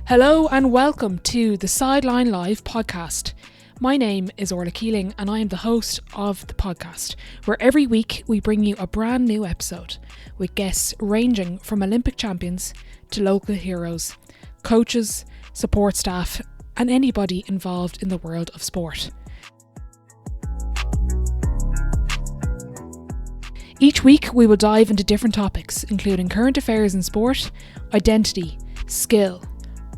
Hello and welcome to the Sideline Live podcast. My name is Orla Keeling and I am the host of the podcast, where every week we bring you a brand new episode with guests ranging from Olympic champions to local heroes, coaches, support staff and anybody involved in the world of sport. Each week we will dive into different topics, including current affairs in sport, identity, skill,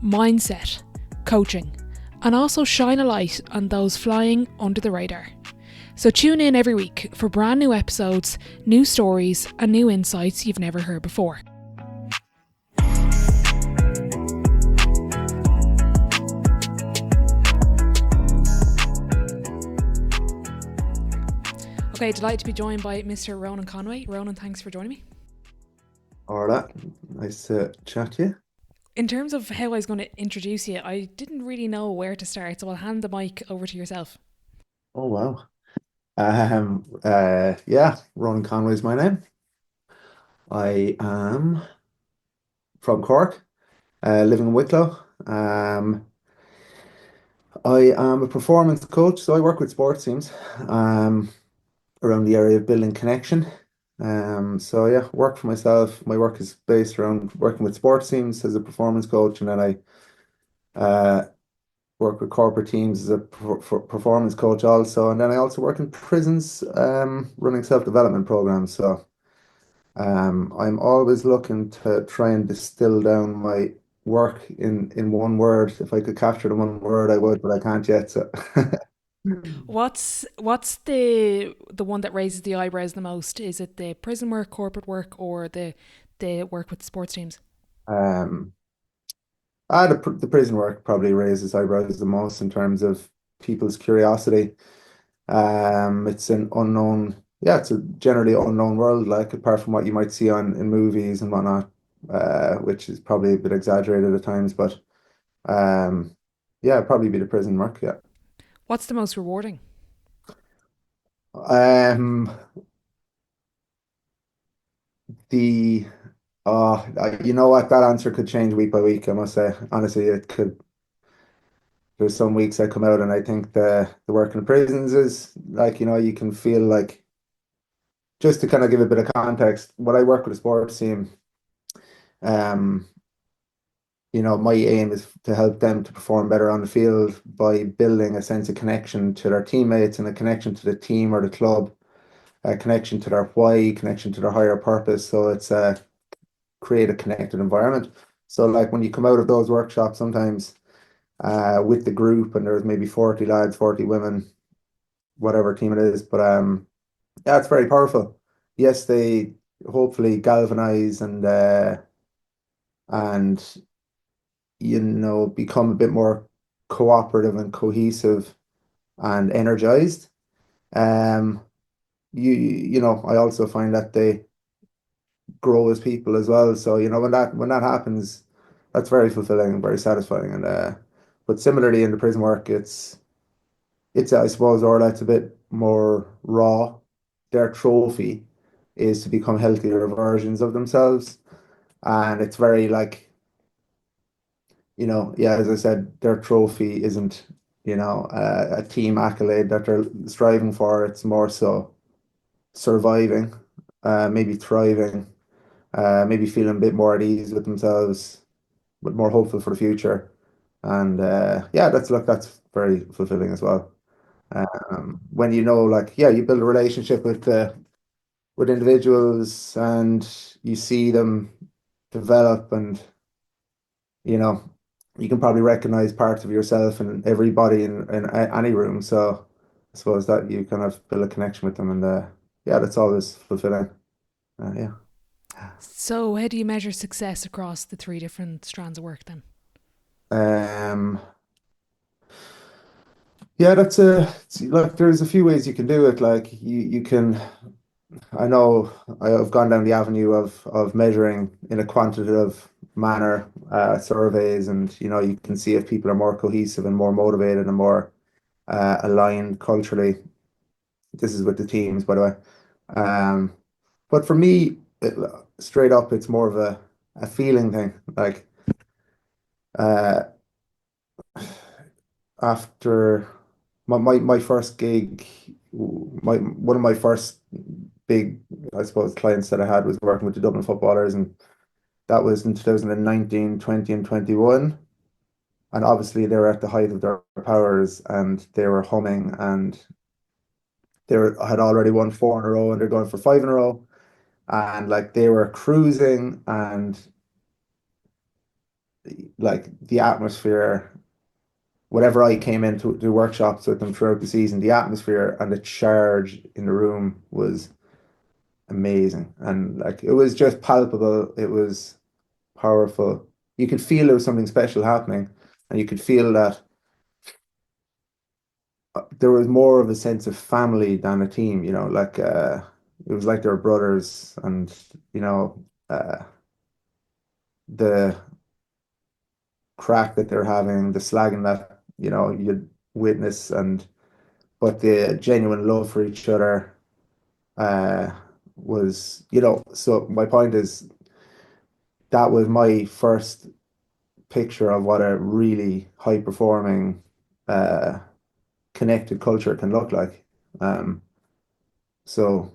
mindset, coaching, and also shine a light on those flying under the radar. So tune in every week for brand new episodes, new stories, and new insights you've never heard before. Okay, delighted to be joined by Mr. Ronan Conway. Ronan, thanks for joining me. Alright, nice to chat to you. In terms of how I was going to introduce you, I didn't really know where to start, so I'll hand the mic over to yourself. Oh wow. Ronan Conway is my name. I am from Cork, living in Wicklow. I am a performance coach, so I work with sports teams around the area of building connection. Work for myself. My work is based around working with sports teams as a performance coach, and then I work with corporate teams as a performance coach also, and then I also work in prisons, running self-development programs. So I'm always looking to try and distill down my work in one word. If I could capture the one word, I would, but I can't yet. So What's the one that raises the eyebrows the most? Is it the prison work, corporate work, or the work with the sports teams? um, the prison work probably raises eyebrows the most in terms of people's curiosity. It's an unknown, yeah, it's a generally unknown world, like apart from what you might see on in movies and whatnot, which is probably a bit exaggerated at times, but yeah, it'd probably be the prison work, yeah. What's the most rewarding? Um, the you know what, that answer could change week by week, I must say. Honestly, it could. There's some weeks I come out and I think the work in prisons is like, you can feel like, just to kind of give a bit of context, when I work with a sports team, um, my aim is to help them to perform better on the field by building a sense of connection to their teammates and a connection to the team or the club, a connection to their why, connection to their higher purpose. So it's create a connected environment. So like when you come out of those workshops, sometimes with the group, and there's maybe 40 lads, 40 women, whatever team it is, but yeah, it's very powerful. Yes, they hopefully galvanize and become a bit more cooperative and cohesive and energized. Um, I also find that they grow as people as well. So, when that happens, that's very fulfilling and very satisfying. And but similarly in the prison work, it's I suppose, or that's a bit more raw. Their trophy is to become healthier versions of themselves. And it's very like, yeah, as I said, their trophy isn't, a team accolade that they're striving for. It's more so surviving, maybe thriving, maybe feeling a bit more at ease with themselves, but more hopeful for the future. And yeah, that's very fulfilling as well. When like, yeah, you build a relationship with individuals and you see them develop, and you know you can probably recognize parts of yourself in everybody in any room. So I suppose that you kind of build a connection with them, and yeah, that's always fulfilling. Yeah. So how do you measure success across the three different strands of work then? Um, yeah, like there's a few ways you can do it. Like you can. I know I've gone down the avenue of measuring in a quantitative manner, surveys, and you can see if people are more cohesive and more motivated and more aligned culturally. This is with the teams, by the way. Um, but for me, straight up, it's more of a feeling thing. Like Uh, After my first gig, my one of my first big, I suppose, clients that I had was working with the Dublin footballers, and that was in 2019, 20, and 21. And obviously they were at the height of their powers, and they were humming, and had already won four in a row, and they're going for five in a row, and like they were cruising, and like the atmosphere. Whenever I came in to do workshops with them throughout the season, the atmosphere and the charge in the room was amazing. And like it was just palpable. It was powerful. You could feel there was something special happening, and you could feel that there was more of a sense of family than a team, like it was like they were brothers, and you know, the crack that they're having, the slagging that, you'd witness, and but the genuine love for each other uh, was, so my point is that was my first picture of what a really high performing, uh, connected culture can look like. Um, so,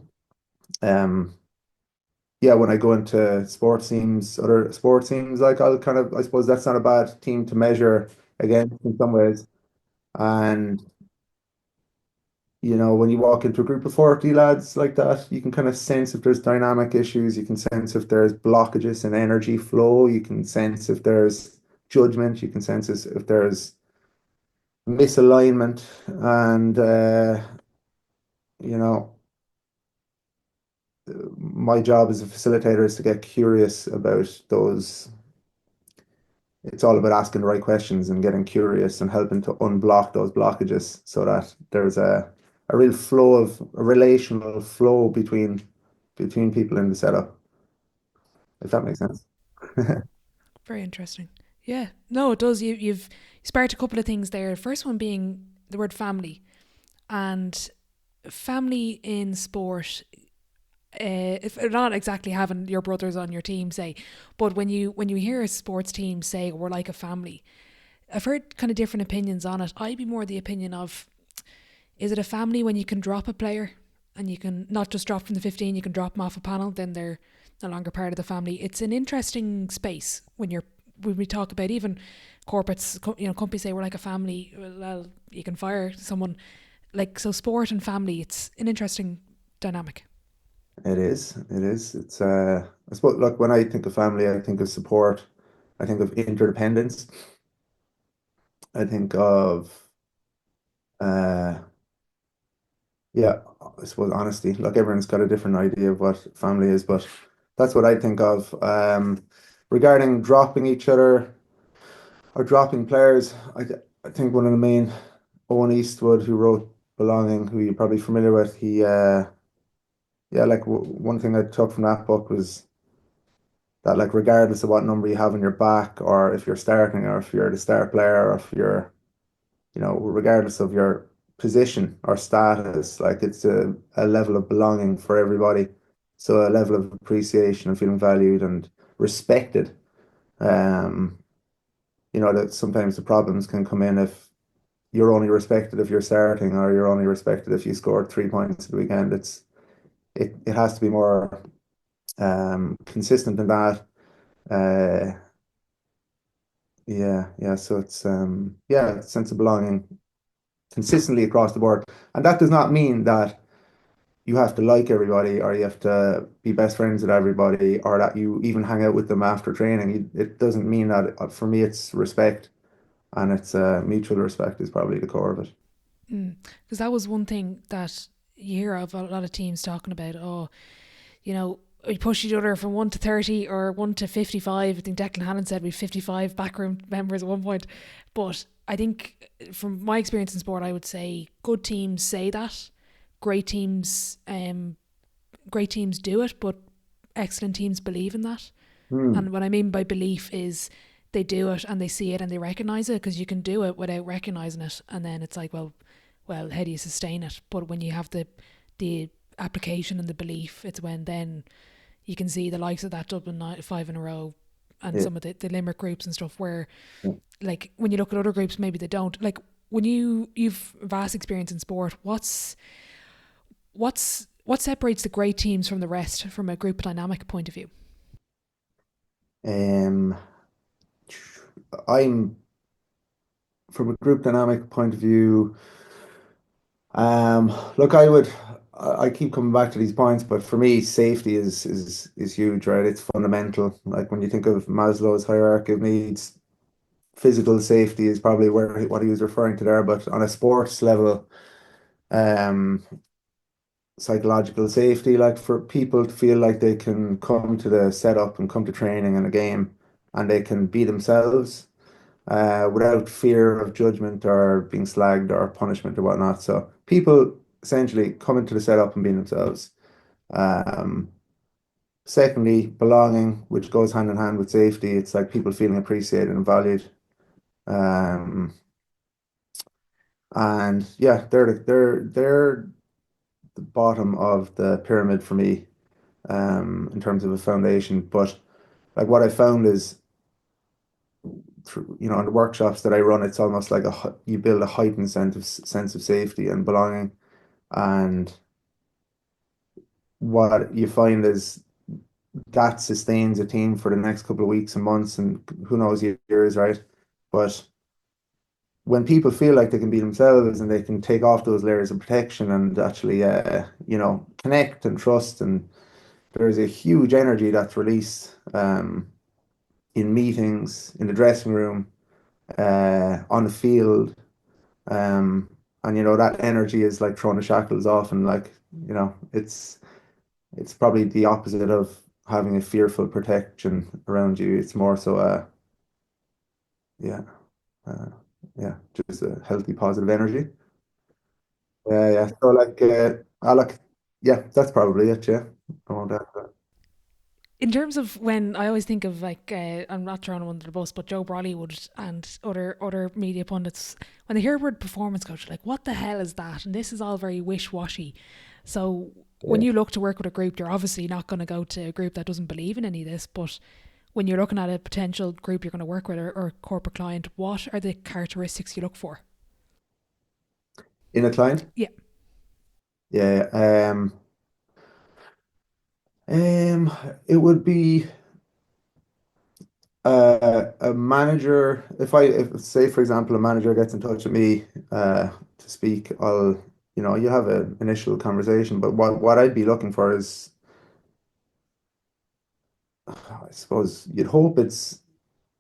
um, yeah, when I go into sports teams, other sports teams, like I'll kind of, I suppose that's not a bad team to measure against in some ways. And when you walk into a group of 40 lads like that, you can kind of sense if there's dynamic issues. You can sense if there's blockages in energy flow. You can sense if there's judgment. You can sense if there's misalignment. And, you know, my job as a facilitator is to get curious about those. It's all about asking the right questions and getting curious and helping to unblock those blockages so that there's a real flow of a relational flow between people in the setup, if that makes sense. Very interesting. Yeah, no, it does. You've sparked a couple of things there. First one being the word family, and family in sport. If not exactly having your brothers on your team, say, but when you hear a sports team say we're like a family, I've heard kind of different opinions on it. I'd be more the opinion of, is it a family when you can drop a player and you can not just drop from the 15, you can drop them off a panel, then they're no longer part of the family. It's an interesting space when we talk about even corporates, companies say we're like a family. Well, you can fire someone, like, so sport and family. It's an interesting dynamic. It is. It is. It's I suppose, look, when I think of family, I think of support. I think of interdependence. I think of uh yeah, I suppose honesty. Look, everyone's got a different idea of what family is, but that's what I think of. Regarding dropping each other or dropping players, I think one of the main, Owen Eastwood, who wrote Belonging, who you're probably familiar with, he yeah, like one thing I took from that book was that, like, regardless of what number you have on your back, or if you're starting, or if you're the star player, or if you're, regardless of your position or status, like it's a level of belonging for everybody. So a level of appreciation and feeling valued and respected. Um, that sometimes the problems can come in if you're only respected if you're starting, or you're only respected if you scored 3 points at the weekend. It has to be more consistent than that. Uh, yeah, yeah. So it's yeah, a sense of belonging consistently across the board. And that does not mean that you have to like everybody, or you have to be best friends with everybody, or that you even hang out with them after training. It doesn't mean that. For me, it's respect, and it's mutual respect is probably the core of it. Because that was one thing that you hear of a lot of teams talking about. Oh, we push each other from 1 to 30 or 1 to 55. I think Declan Hannon said we've 55 backroom members at one point. But I think from my experience in sport, I would say good teams say that. Great teams, great teams do it, but excellent teams believe in that. Hmm. And what I mean by belief is they do it and they see it and they recognize it, because you can do it without recognizing it. And then it's like, well, how do you sustain it? But when you have the application and the belief, it's when then you can see the likes of that Dublin five in a row and Yeah. some of the Limerick groups and stuff where, Yeah. like, when you look at other groups, maybe they don't. Like, when you've vast experience in sport, what separates the great teams from the rest from a group dynamic point of view? Um, I'm from a group dynamic point of view. Look, I keep coming back to these points, but for me, safety is huge, right? It's fundamental. Like when you think of Maslow's hierarchy of needs, physical safety is probably where what he was referring to there, but on a sports level, um, psychological safety, like for people to feel like they can come to the setup and come to training and a game and they can be themselves without fear of judgment or being slagged or punishment or whatnot. So people essentially coming to the setup and being themselves. Um, Secondly, belonging, which goes hand in hand with safety. It's like people feeling appreciated and valued. Um, and yeah, they're the bottom of the pyramid for me, in terms of a foundation. But like what I found is through, in the workshops that I run, it's almost like you build a heightened sense of safety and belonging. And what you find is that sustains a team for the next couple of weeks and months and who knows years, right? But when people feel like they can be themselves and they can take off those layers of protection and actually, connect and trust, and there's a huge energy that's released in meetings, in the dressing room, on the field. Um, and that energy is like throwing the shackles off, and like, it's probably the opposite of having a fearful protection around you. It's more so yeah, uh, yeah, just a healthy, positive energy. Yeah, yeah. So like, I like, yeah, that's probably it. Yeah, I won't add that. In terms of when I always think of like I'm not throwing him under the bus, but Joe Brollywood and other media pundits, when they hear the word performance coach, they're like, what the hell is that? And this is all very wish washy. So when Yeah. you look to work with a group, you're obviously not going to go to a group that doesn't believe in any of this. But when you're looking at a potential group you're going to work with, or a corporate client, what are the characteristics you look for? In a client? Yeah, Yeah. Um, it would be a manager. If say for example a manager gets in touch with me to speak, you have an initial conversation. But what I'd be looking for is, I suppose you'd hope it's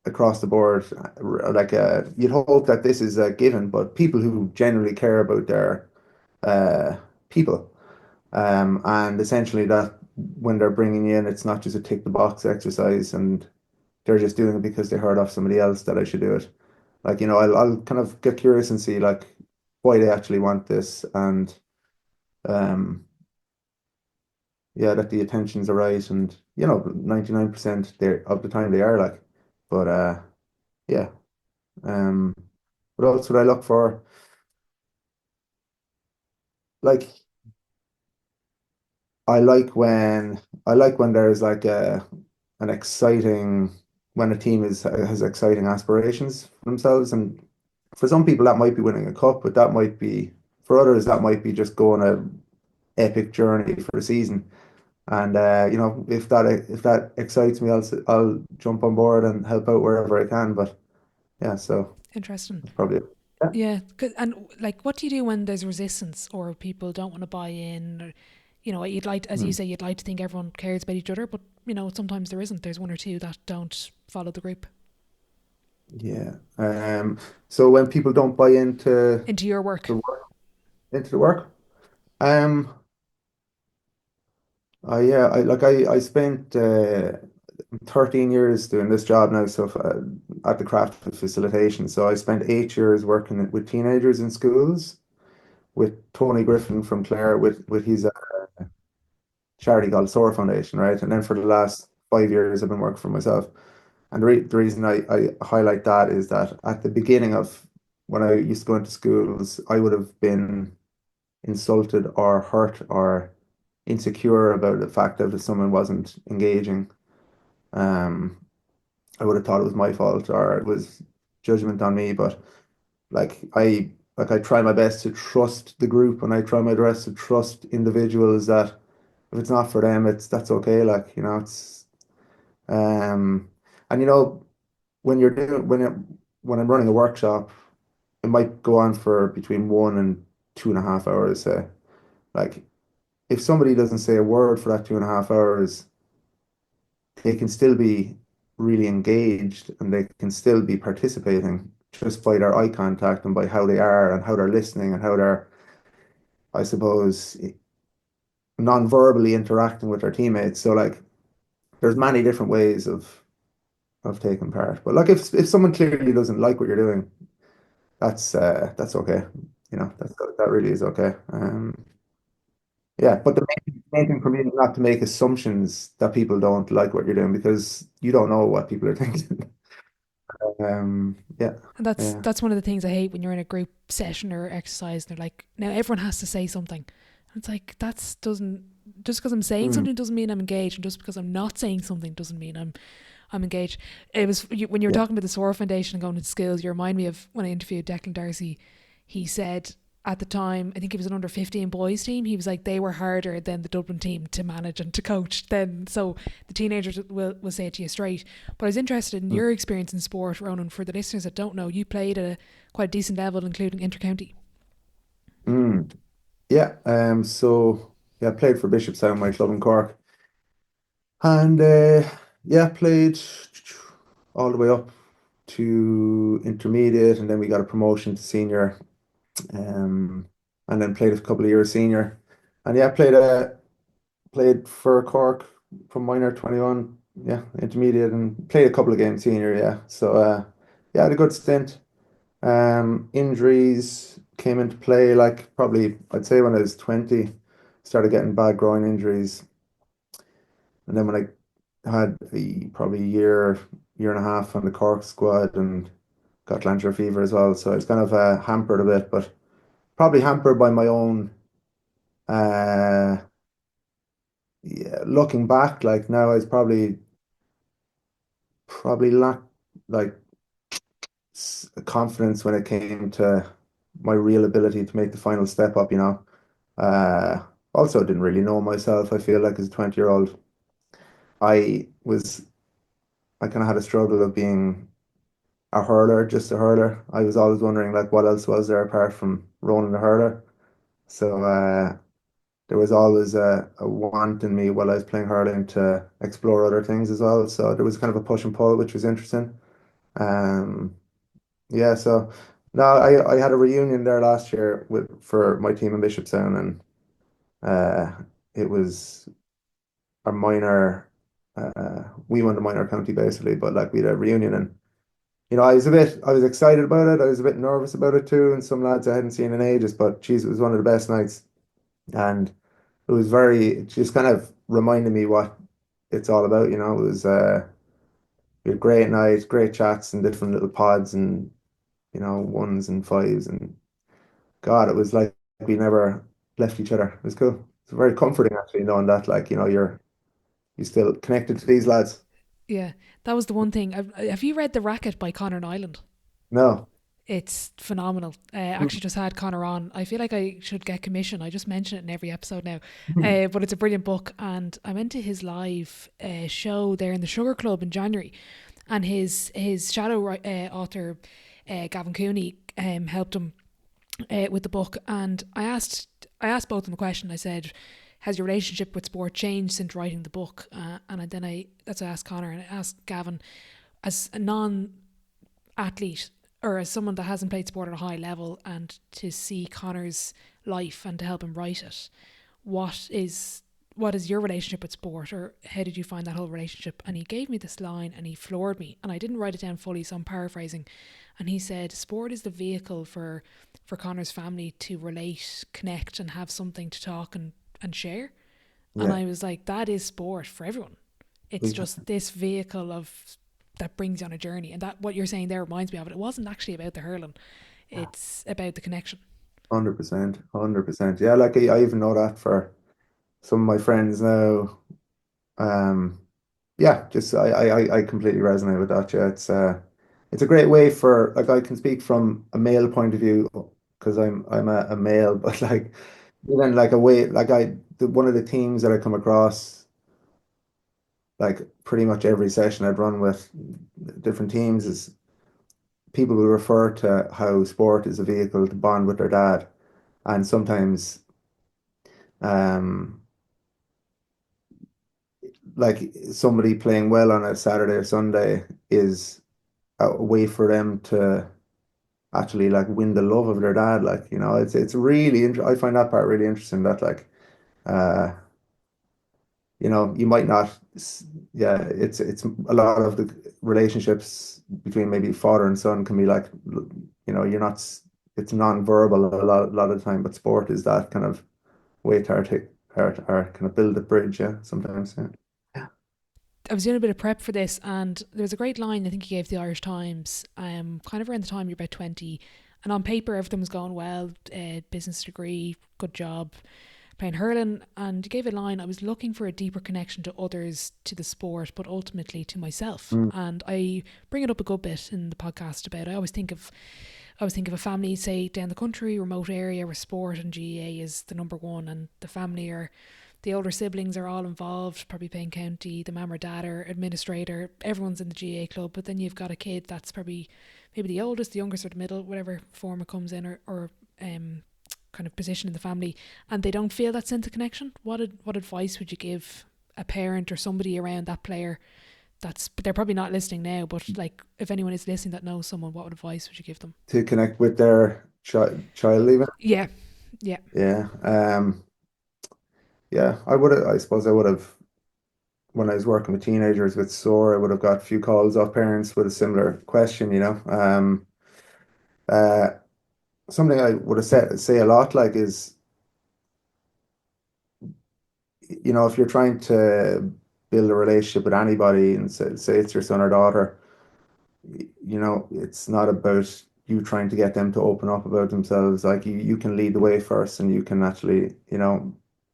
across the board, like you'd hope that this is a given, but people who generally care about their uh, people, and essentially that when they're bringing you in, it's not just a tick the box exercise, and they're just doing it because they heard off somebody else that I should do it. Like, I'll kind of get curious and see like why they actually want this, and um, yeah, that the attentions are right, and 99% of the time they are like, but yeah. Um, what else would I look for? Like, I like when there's like an exciting when a team has exciting aspirations for themselves, and for some people that might be winning a cup, but that might be for others that might be just going a epic journey for the season. And if that excites me, I'll jump on board and help out wherever I can. But yeah, so interesting. that's probably it. Yeah. Yeah, and like, what do you do when there's resistance or people don't want to buy in? Or, you'd like, as you Mm. say, you'd like to think everyone cares about each other, but sometimes there isn't. There's one or two that don't follow the group Yeah. So when people don't buy into your work. the work, into the work, um, yeah, I spent 13 years doing this job now, so at the craft of facilitation. So I spent 8 years working with teenagers in schools with Tony Griffin from Clare with his charity called Soar Foundation, right? And then for the last 5 years, I've been working for myself. And the reason I highlight that is that at the beginning of when I used to go into schools, I would have been insulted or hurt or insecure about the fact that if someone wasn't engaging. Um, I would have thought it was my fault or it was judgment on me. But I try my best to trust the group, and I try my best to trust individuals that if it's not for them, that's okay. It's um and when you're doing when I'm running a workshop, it might go on for between 1 and 2.5 hours. Like if somebody doesn't say a word for that 2.5 hours, they can still be really engaged and they can still be participating just by their eye contact and by how they are and how they're listening and how they're, I suppose, non-verbally interacting with their teammates. So like there's many different ways of taking part. But like if someone clearly doesn't like what you're doing, that's okay. That really is okay. Yeah, but the main thing for me is not to make assumptions that people don't like what you're doing because you don't know what people are thinking. Yeah, And that's yeah. that's one of the things I hate when you're in a group session or exercise and they're like, now everyone has to say something. And it's like that's doesn't just because I'm saying Mm, something doesn't mean I'm engaged, and just because I'm not saying something doesn't mean I'm engaged. It was when you were yeah. talking about the SOAR Foundation and going into schools. You remind me of when I interviewed Declan Darcy. He said at the time, I think it was an under 15 boys team. He was like they were harder than the Dublin team to manage and to coach. Then so the teenagers will say it to you straight. But I was interested in Mm, your experience in sport, Ronan. For the listeners that don't know, you played at a quite decent level, including intercounty. mm. Yeah. So yeah, I played for Bishopstown, my club in Cork, and yeah, played all the way up to intermediate, and then we got a promotion to senior, um, and then played a couple of years senior, and yeah, played for Cork from minor 21, yeah, intermediate, and played a couple of games senior, yeah. So yeah, I had a good stint. Injuries came into play like probably I'd say when I was 20, started getting bad groin injuries. And then when I had probably a year and a half on the Cork squad and got glandular fever as well. So it's kind of hampered a bit, but probably hampered by my own uh yeah, looking back, like now I was probably lacked like confidence when it came to my real ability to make the final step up. Uh, Also, didn't really know myself. I feel like as a 20-year-old, I was, I kind of had a struggle of being a hurler, just a hurler. I was always wondering, like, what else was there apart from Ronan the hurler? So, there was always a want in me while I was playing hurling to explore other things as well. So there was kind of a push and pull, which was interesting. Um, yeah, so no, I had a reunion there last year for my team in Bishopstown, and it was our minor. We won the minor county basically, but like we had a reunion, and I was excited about it. I was a bit nervous about it too, and some lads I hadn't seen in ages. But geez, it was one of the best nights, and it just kind of reminded me what it's all about. It was we had great nights, great chats, and different little pods, and ones and fives, and God, it was like we never left each other. It was cool. It's very comforting actually knowing that, like, you still connected to these lads. Yeah, that was the one thing. Have you read The Racket by Conor Nyland? No. It's phenomenal. Actually, just had Connor on. I feel like I should get commission. I just mention it in every episode now. But it's a brilliant book, and I went to his live show there in the Sugar Club in January, and his shadow author Gavin Cooney helped him with the book, and I asked both of them a question. I said, "Has your relationship with sport changed since writing the book?" And then that's what I asked Connor, and I asked Gavin as a non athlete or as someone that hasn't played sport at a high level, and to see Connor's life and to help him write it, what is your relationship with sport, or how did you find that whole relationship? And he gave me this line and he floored me, and I didn't write it down fully, so I'm paraphrasing. And he said sport is the vehicle for Connor's family to relate, connect, and have something to talk and share. And Yeah. I was like, that is sport for everyone. It's just this vehicle of that brings you on a journey, and that what you're saying there reminds me of it. It wasn't actually about the hurling; it's about the connection. 100%, 100%. Yeah, like I even know that for some of my friends now. Um, yeah, just I completely resonate with that. Yeah, it's a great way for like I can speak from a male point of view because I'm a male, but like even like a way like one of the themes that I come across like pretty much every session I'd run with different teams is people will refer to how sport is a vehicle to bond with their dad, and sometimes um like somebody playing well on a Saturday or Sunday is a way for them to actually like win the love of their dad. Like, it's really I find that part really interesting that like uh you might not yeah, it's a lot of the relationships between maybe father and son can be like you're not it's non-verbal a lot of the time, but sport is that kind of way to or kind of build a bridge, yeah, sometimes, yeah. I was doing a bit of prep for this, and there was a great line I think you gave the Irish Times, kind of around the time you're about 20, and on paper everything was going well, business degree, good job, playing hurling, and you gave a line, I was looking for a deeper connection to others, to the sport, but ultimately to myself. Mm, And I bring it up a good bit in the podcast about I always think of a family, say down the country, remote area where sport and GAA is the number one, and the family are the older siblings are all involved, probably playing county, the mum or dad or administrator, everyone's in the GAA club, but then you've got a kid that's probably maybe the oldest, the youngest or the middle, whatever form it comes in, or kind of position in the family, and they don't feel that sense of connection. What advice would you give a parent or somebody around that player? They're probably not listening now, but like if anyone is listening that knows someone, what advice would you give them? to connect with their child even. Yeah, yeah. Yeah. Yeah, I suppose I would have, when I was working with teenagers with SOAR, I would have got a few calls off parents with a similar question. Uh, Something I would have say a lot like is, if you're trying to build a relationship with anybody and say it's your son or daughter, it's not about you trying to get them to open up about themselves. Like you can lead the way first and you can actually,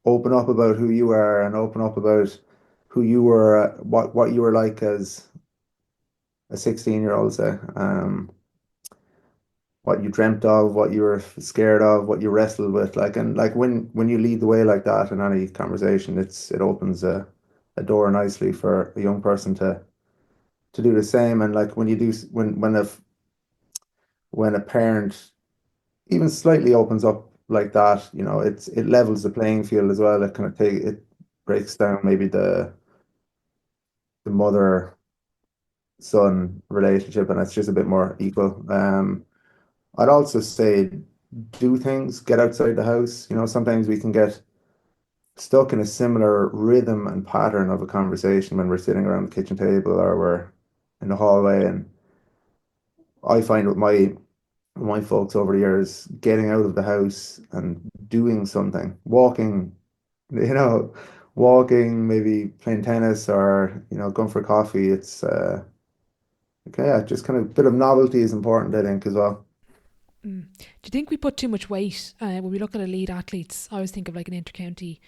open up about who you are and open up about who you were, what you were like as a 16-year-old, say, what you dreamt of, what you were scared of, what you wrestled with, like, and like when you lead the way like that in any conversation, it opens a door nicely for a young person to do the same. And like when you do when a parent even slightly opens up like that, it levels the playing field as well. It breaks down maybe the mother son relationship, and it's just a bit more equal. I'd also say do things, get outside the house. Sometimes we can get stuck in a similar rhythm and pattern of a conversation when we're sitting around the kitchen table or we're in the hallway. And I find with my folks over the years, getting out of the house and doing something, you know, walking, maybe playing tennis or, going for coffee. It's okay, yeah, just kind of a bit of novelty is important, I think, as well. Do you think we put too much weight when we look at elite athletes? I always think of like an intercounty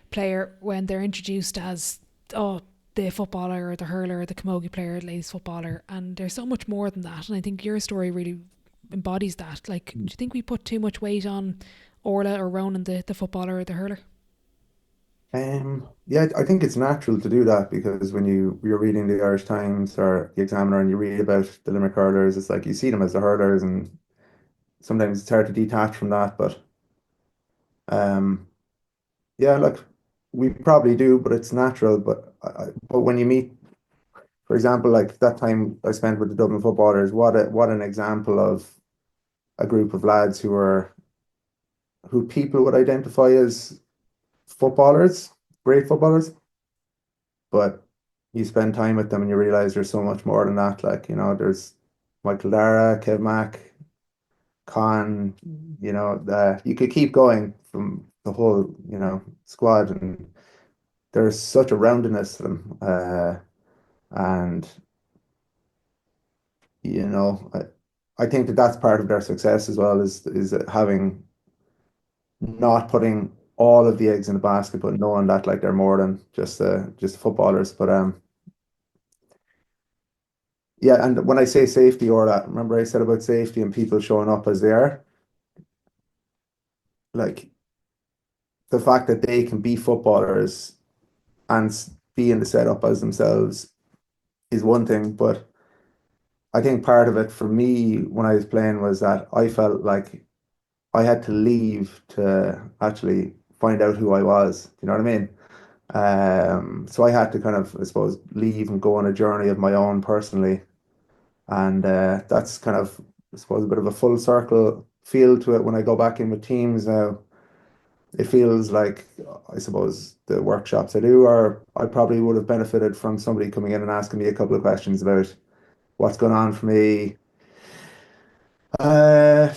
player when they're introduced as the footballer or the hurler or the camogie player, the ladies footballer, and there's so much more than that. And I think your story really embodies that. Like, do you think we put too much weight on Orla or Ronan, the footballer or the hurler? Yeah, I think it's natural to do that because when you're reading the Irish Times or the Examiner and you read about the Limerick hurlers, it's like you see them as the hurlers, and sometimes it's hard to detach from that. But um, yeah, like we probably do, but it's natural. But when you meet, for example, like that time I spent with the Dublin footballers, what an example of a group of lads who people would identify as footballers, great footballers, but you spend time with them and you realize there's so much more than that. Like, there's Michael Dara, Kev Mack, Con, you could keep going from the whole, squad, and there's such a roundedness to them. And, I think that that's part of their success as well is having not putting all of the eggs in the basket, but knowing that like they're more than just footballers. But yeah, and when I say safety, or that, remember I said about safety and people showing up as they are, like the fact that they can be footballers and be in the setup as themselves is one thing, but I think part of it for me when I was playing was that I felt like I had to leave to actually find out who I was. You know what I mean? So I had to kind of, I suppose, leave and go on a journey of my own personally. And that's kind of, I suppose, a bit of a full circle feel to it when I go back in with teams now. It feels like, I suppose, the workshops I do are, I probably would have benefited from somebody coming in and asking me a couple of questions about what's going on for me, uh,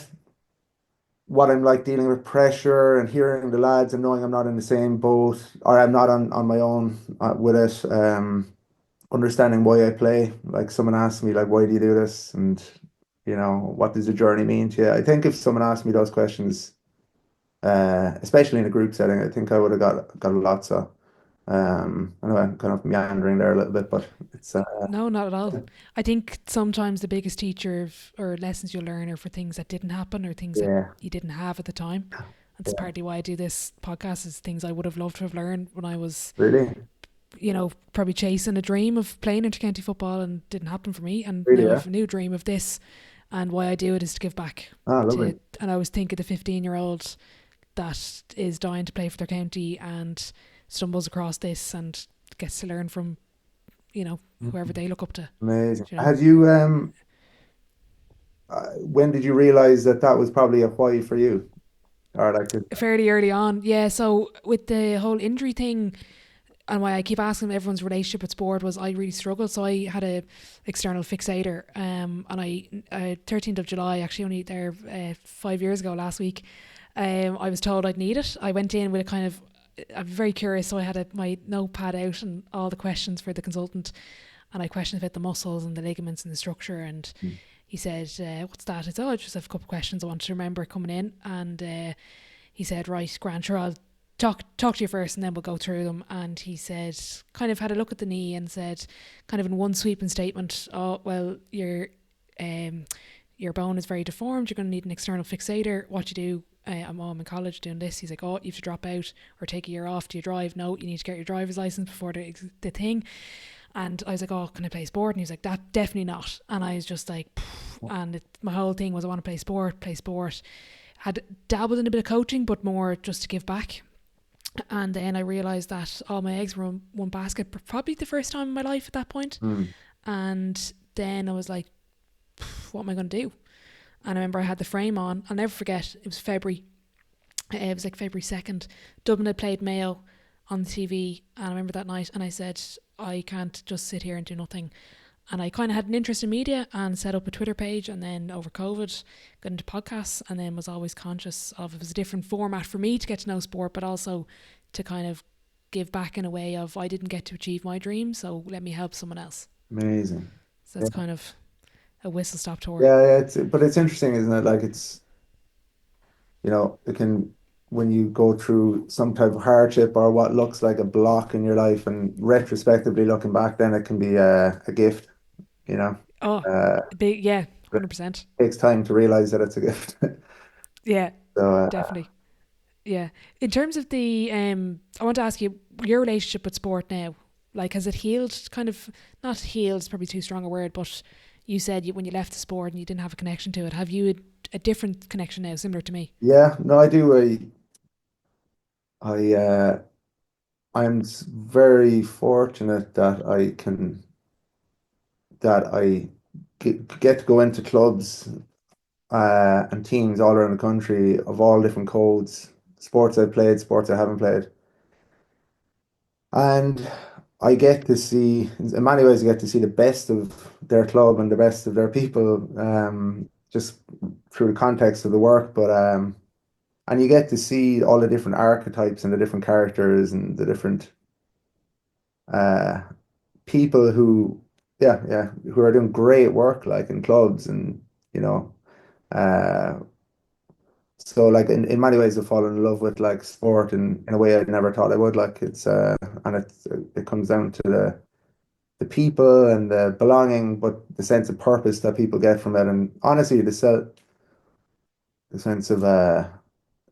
what I'm like dealing with pressure and hearing the lads and knowing I'm not in the same boat or I'm not on my own with it. Understanding why I play. Like someone asked me, like, why do you do this? And, what does the journey mean to you? I think if someone asked me those questions, especially in a group setting, I think I would have got a lot. So, I know I'm kind of meandering there a little bit, but it's No, not at all. I think sometimes the biggest teacher or lessons you'll learn are for things that didn't happen or things that yeah, you didn't have at the time. That's yeah, partly why I do this podcast, is things I would have loved to have learned when I was, really, probably chasing a dream of playing intercounty football and didn't happen for me. And really, now yeah. I've a new dream of this, and why I do it is to give back Ah, to. lovely. And I always think of the 15-year-old that is dying to play for their county and stumbles across this and gets to learn from whoever they look up to. Amazing. You know, Had you when did you realize that that was probably a why for you? Or like, fairly early on, yeah. So with the whole injury thing, and why I keep asking everyone's relationship with sport, was I really struggled. So I had a external fixator, and I 13th of July, actually only there 5 years ago last week. I was told I'd need it. I went in with a kind of, I'm very curious, so I had my notepad out and all the questions for the consultant, and I questioned about the muscles and the ligaments and the structure. And he said, "What's that?" I said, "Oh, I just have a couple of questions I want to remember coming in." And he said, "Right, Grant, sure, I'll talk to you first, and then we'll go through them." And he said, kind of had a look at the knee and said, kind of in one sweeping statement, "Oh, well, your bone is very deformed. You're going to need an external fixator. What you do?" I'm in college doing this. He's like, "Oh, you have to drop out or take a year off. Do you drive? No, you need to get your driver's license before the thing." And I was like, "Oh, can I play sport?" And he was like, "That definitely not." And I was just like, pfft. And my whole thing was I want to play sport, play sport. Had dabbled in a bit of coaching, but more just to give back. And then I realised that all my eggs were in one basket, probably the first time in my life at that point. mm, And then I was like, what am I going to do? And I remember I had the frame on. I'll never forget, it was February. It was like February 2nd. Dublin had played Mayo on the TV. And I remember that night, and I said, I can't just sit here and do nothing. And I kind of had an interest in media and set up a Twitter page, and then over COVID got into podcasts, and then was always conscious of, it was a different format for me to get to know sport, but also to kind of give back in a way of, I didn't get to achieve my dream, so let me help someone else. amazing. So Yeah. that's kind of a whistle stop tour. Yeah, yeah, but it's interesting, isn't it? Like it can when you go through some type of hardship or what looks like a block in your life and retrospectively looking back, then it can be a gift, you know. Oh, Uh, big, yeah, but 100%. it takes time to realize that it's a gift. Yeah, So, definitely. Yeah. In terms of the, I want to ask you your relationship with sport now. Like, has it healed? Kind of, not healed is probably too strong a word, but you said when you left the sport and you didn't have a connection to it. Have you a different connection now, similar to me? yeah, no, I do. I'm very fortunate that I get to go into clubs and teams all around the country of all different codes, sports I've played, sports I haven't played. And I get to see, in many ways, I get to see the best of their club and the best of their people, just through the context of the work. And you get to see all the different archetypes and the different characters and the different uh, people who are doing great work, like in clubs and, you know, uh, so like in many ways I've fallen in love with like sport in a way I never thought I would. Like it comes down to the people and the belonging, but the sense of purpose that people get from it, and honestly, the sense of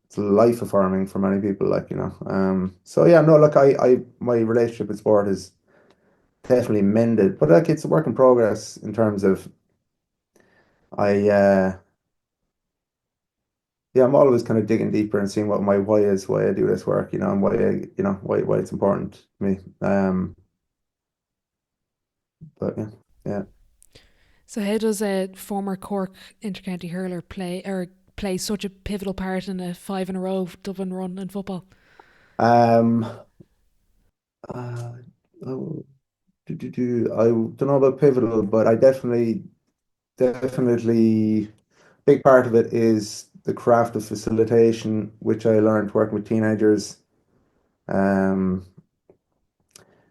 it's life affirming for many people, like, you know. So yeah, no, look, my relationship with sport is definitely mended, but like it's a work in progress in terms of I yeah, I'm always kind of digging deeper and seeing what my why is, why I do this work, you know, and why it's important to me. But yeah, yeah. So how does a former Cork intercounty hurler play such a pivotal part in a five in a row Dublin run in football? Um, uh, oh, I don't know about pivotal, but I definitely, big part of it is the craft of facilitation, which I learned working with teenagers. Um,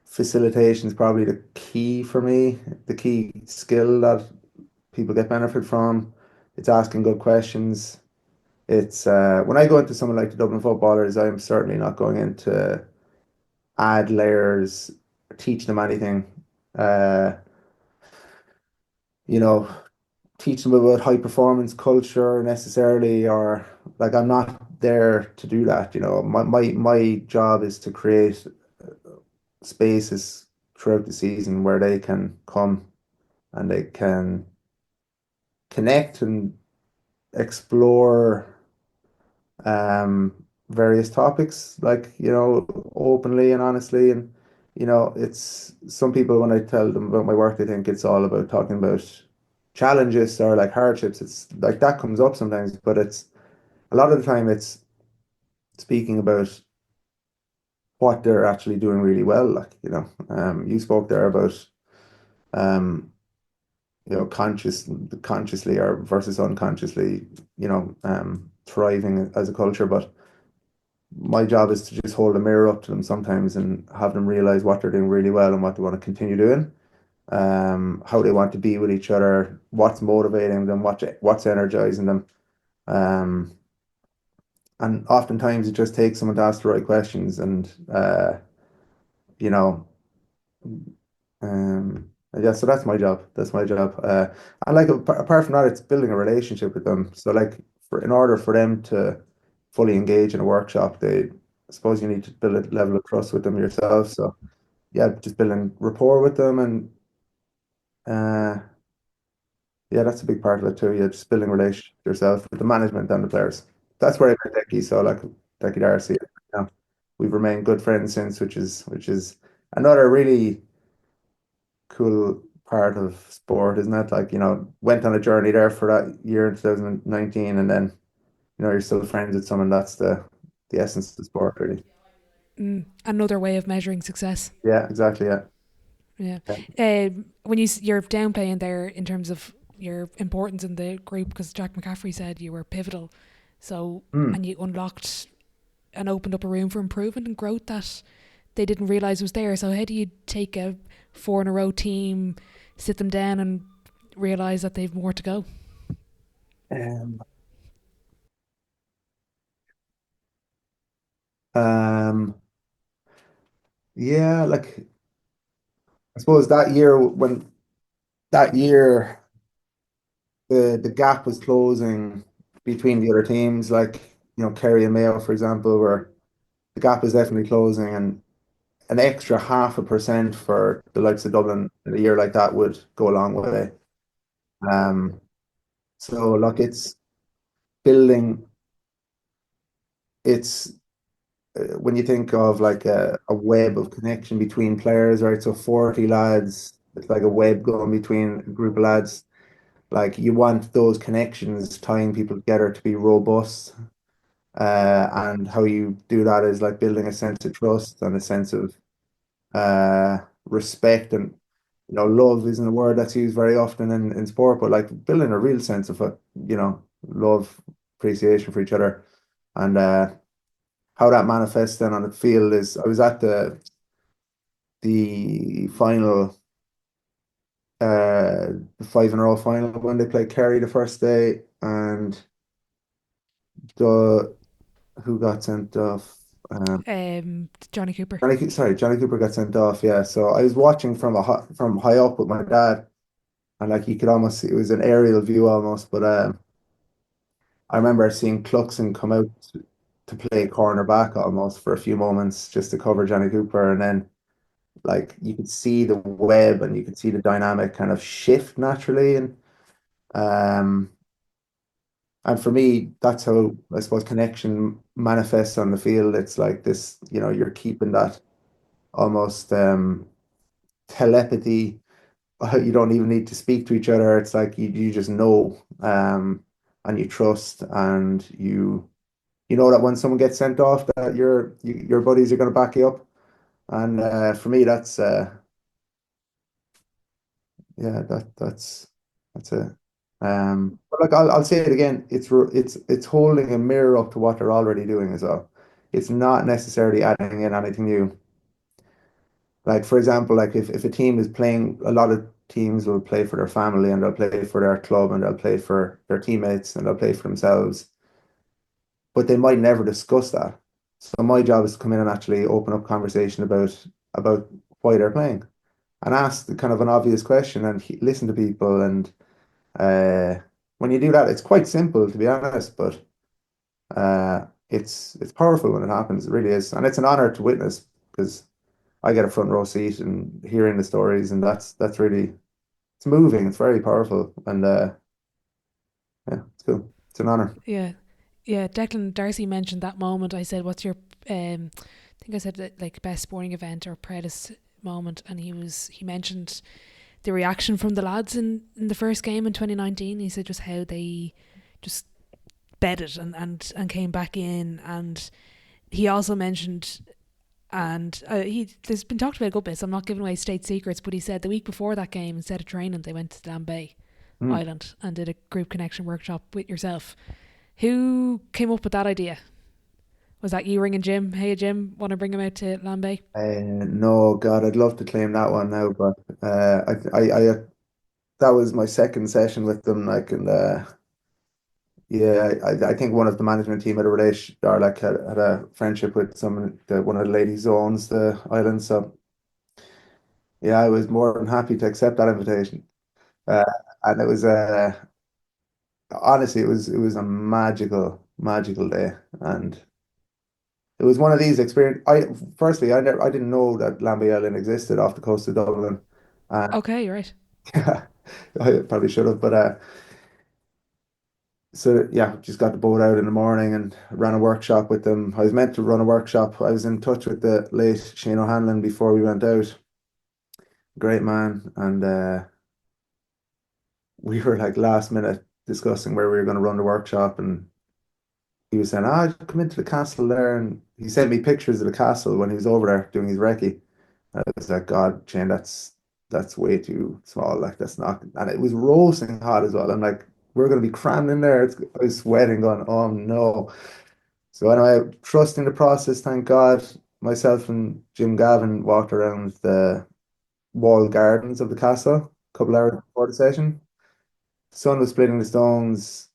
Facilitation is probably the key for me, the key skill that people get benefit from. It's asking good questions. It's when I go into someone like the Dublin footballers, I'm certainly not going in to add layers, teach them anything. Uh, you know, teach them about high performance culture necessarily, or like I'm not there to do that. You know, my job is to create spaces throughout the season where they can come and they can connect and explore various topics, like, you know, openly and honestly. And, you know, it's some people, when I tell them about my work, they think it's all about talking about challenges or like hardships. It's like that comes up sometimes, but it's a lot of the time it's speaking about what they're actually doing really well. Like, you know, you spoke there about um you know, consciously or versus unconsciously, you know, thriving as a culture. But my job is to just hold a mirror up to them sometimes and have them realize what they're doing really well and what they want to continue doing, how they want to be with each other, what's motivating them, what's energizing them. Um, and oftentimes it just takes someone to ask the right questions and you know, yeah, so that's my job. That's my job. And like apart from that, it's building a relationship with them. So like in order for them to fully engage in a workshop, I suppose you need to build a level of trust with them yourself. So yeah, just building rapport with them and uh yeah, that's a big part of it too. Yeah, just building a relationship yourself with the management and the players. That's where I met Decky. So like Decky Darcy, you know, we've remained good friends since, which is another really cool part of sport, isn't it? Like, you know, went on a journey there for that year in 2019, and then, you know, you're still friends with someone. That's the essence of sport, really. Another way of measuring success. Yeah, exactly. Yeah. Yeah. Yeah. When you're downplaying there in terms of your importance in the group, because Jack McCaffrey said you were pivotal, so Mm. and you unlocked and opened up a room for improvement and growth that they didn't realize was there. So how do you take a four in a row team, sit them down, and realize that they've more to go? Um, um, yeah, like I suppose that year the gap was closing between the other teams, like, you know, Kerry and Mayo, for example, where the gap is definitely closing, and an extra 0.5% for the likes of Dublin in a year like that would go a long way. Um, so look, it's building. It's when you think of like a web of connection between players, right? So 40 lads, it's like a web going between a group of lads. Like you want those connections tying people together to be robust. And how you do that is like building a sense of trust and a sense of respect, and, you know, love isn't a word that's used very often in sport, but like building a real sense of, you know, love, appreciation for each other. And how that manifests then on the field is I was at the final, the five in a row final when they played Kerry the first day, and the who got sent off? Johnny Cooper. Johnny Cooper got sent off. Yeah, so I was watching from high up with my dad, and like you could almost see, it was an aerial view almost. But I remember seeing Cluxon come out to play cornerback almost for a few moments just to cover Johnny Cooper, and then like you could see the web and you could see the dynamic kind of shift naturally, um and for me that's how I suppose connection manifests on the field. It's like this, you're keeping that almost telepathy. You don't even need to speak to each other. It's like you just know, and you trust, and you know that when someone gets sent off that your buddies are going to back you up. And for me that's yeah, that's it. But like I'll say it again, it's holding a mirror up to what they're already doing as well. It's not necessarily adding in anything new. Like for example, like if a team is playing, a lot of teams will play for their family and they'll play for their club and they'll play for their teammates and they'll play for themselves, but they might never discuss that. So my job is to come in and actually open up conversation about why they're playing and ask the kind of an obvious question and listen to people. And when you do that, it's quite simple to be honest, but it's powerful when it happens. It really is, and it's an honor to witness because I get a front row seat and hearing the stories, and that's really it's moving. It's very powerful, and yeah, it's cool. It's an honor. Yeah, yeah. Declan Darcy mentioned that moment. I said, "What's your?" I think I said that, like, best sporting event or proudest moment, and he mentioned the reaction from the lads in the first game in 2019. He said just how they just bedded and came back in, and he also mentioned. And there's been talked about a good bit, so I'm not giving away state secrets, but he said the week before that game, instead of training, they went to Lambay Mm. Island and did a group connection workshop with yourself. Who came up with that idea? Was that you ringing Jim? Hey, Jim, want to bring him out to Lambay? No, God, I'd love to claim that one now, but that was my second session with them, like, and yeah, I think one of the management team had a relation or like had a friendship with one of the ladies who owns the island. So yeah, I was more than happy to accept that invitation. Uh, and it was honestly, it was a magical day, and it was one of these experience. I didn't know that Lambay Island existed off the coast of Dublin, and Okay, you're right. yeah, I probably should have, but so yeah, just got the boat out in the morning and ran a workshop with them. I was meant to run a workshop. I was in touch with the late Shane O'Hanlon before we went out. Great man, and we were like last minute discussing where we were going to run the workshop, and he was saying, "Ah, come into the castle there," and he sent me pictures of the castle when he was over there doing his recce. I was like, God, Shane, that's way too small. Like that's not, and it was roasting hot as well. I'm like, we're gonna be crammed in there. I was sweating, going, oh no. So anyway, trusting the process, thank God, myself and Jim Gavin walked around the walled gardens of the castle a couple hours before the session. Sun was splitting the stones.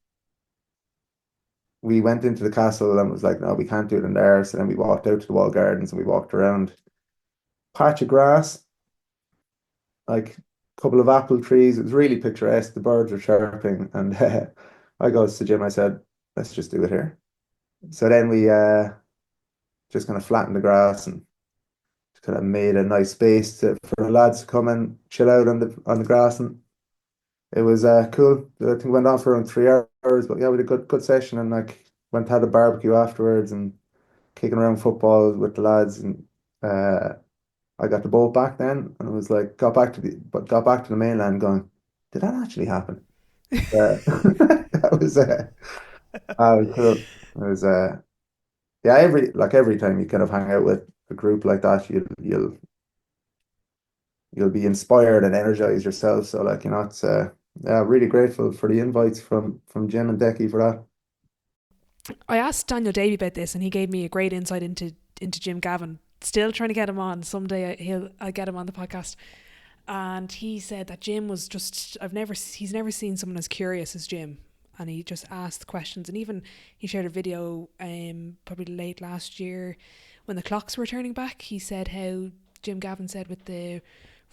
We went into the castle and was like, no, we can't do it in there. So then we walked out to the walled gardens and we walked around patch of grass, like a couple of apple trees. It was really picturesque. The birds were chirping, and I goes to Jim. I said, let's just do it here. So then we just kind of flattened the grass and kind of made a nice space for the lads to come and chill out on the grass, and it was cool. I think it went on for around 3 hours, but yeah, we had a good session, and like went had a barbecue afterwards and kicking around football with the lads, and uh, I got the boat back then, and it was like got back to the mainland, going, did that actually happen? That was cool. It was yeah, every time you kind of hang out with a group like that, you'll be inspired and energized yourself. So like, it's yeah, really grateful for the invites from Jim and Decky for that. I asked Daniel Davey about this, and he gave me a great insight into Jim Gavin. Still trying to get him on. Someday I'll get him on the podcast. And he said that Jim was just he's never seen someone as curious as Jim, and he just asked questions. And even he shared a video probably late last year when the clocks were turning back. He said how Jim Gavin said with the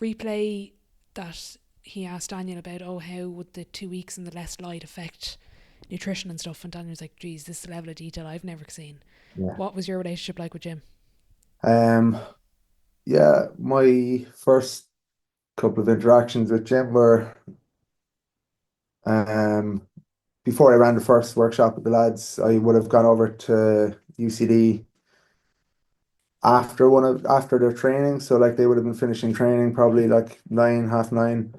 replay that he asked Daniel about, how would the 2 weeks and the less light affect nutrition and stuff, and Daniel was like, geez, this is the level of detail I've never seen. Yeah. What was your relationship like with Jim? Yeah, my first couple of interactions with Jim were um, before I ran the first workshop with the lads. I would have gone over to UCD after their training. So like they would have been finishing training probably like 9, half 9.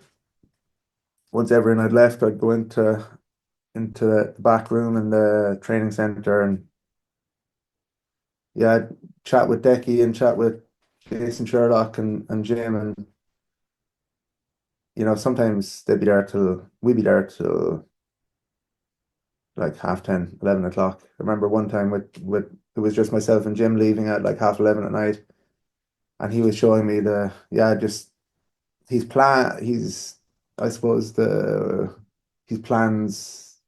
Once everyone had left, I'd go into the back room in the training center and yeah, I'd chat with Decky and chat with Jason Sherlock and Jim, and sometimes we'd be there till like half 10, 11 o'clock. I remember one time with it was just myself and Jim leaving at like half 11 at night, and he was showing me just I suppose his plans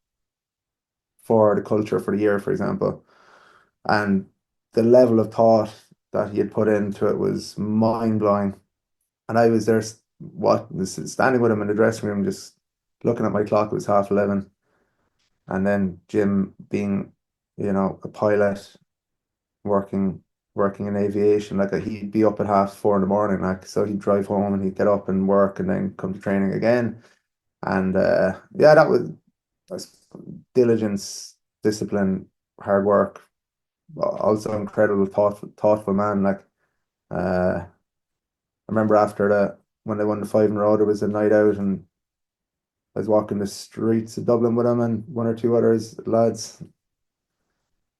for the culture for the year, for example, and the level of thought that he had put into it was mind blowing. And I was there, standing with him in the dressing room, just looking at my clock. It was half 11, and then Jim being, a pilot working in aviation, like he'd be up at half 4 in the morning, like so he'd drive home and he'd get up and work and then come to training again. And yeah, that was diligence, discipline, hard work. Also incredible thoughtful man. Like I remember after when they won the 5 in a row, there was a night out and I was walking the streets of Dublin with him and one or two others lads.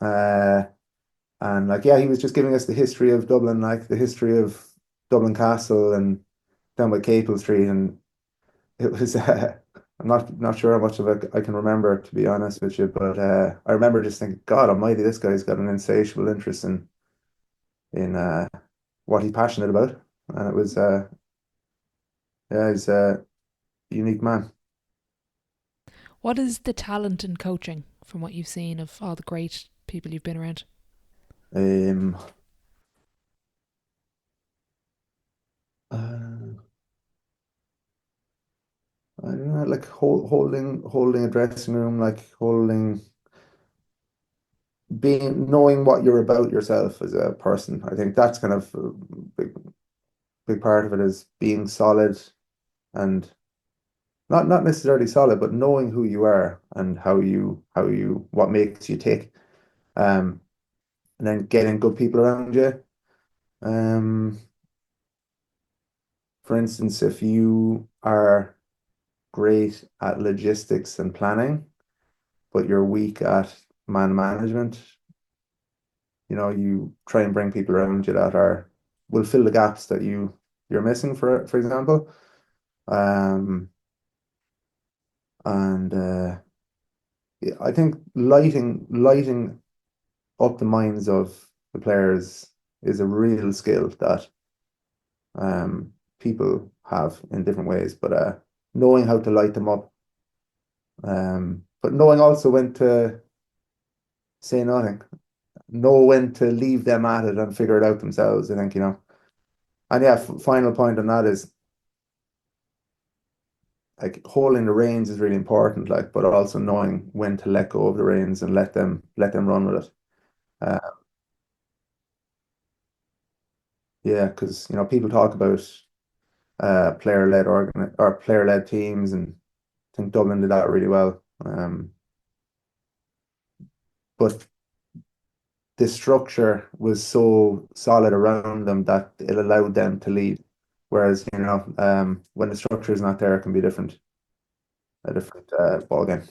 And like, yeah, he was just giving us the history of Dublin, like the history of Dublin Castle and down by Capel Street. And it was, I'm not sure how much of it I can remember, to be honest with you, but I remember just thinking, God almighty, this guy's got an insatiable interest in what he's passionate about. And it was, yeah, he's a unique man. What is the talent in coaching from what you've seen of all the great people you've been around? Um, uh, I don't know, like holding a dressing room, like knowing what you're about yourself as a person. I think that's kind of a big part of it, is being solid and not necessarily solid, but knowing who you are and what makes you tick. Um, and then getting good people around you. Um, for instance, if you are great at logistics and planning, but you're weak at man management, you try and bring people around you that will fill the gaps that you're missing, for example. And yeah, I think lighting up the minds of the players is a real skill that people have in different ways, but knowing how to light them up, but knowing also when to say nothing, know when to leave them at it and figure it out themselves. I think, and yeah, final point on that is like holding the reins is really important, like, but also knowing when to let go of the reins and let them run with it. Uh, yeah, because people talk about player-led teams, and I think Dublin did that really well. But the structure was so solid around them that it allowed them to lead. Whereas, when the structure is not there, it can be a different ball game.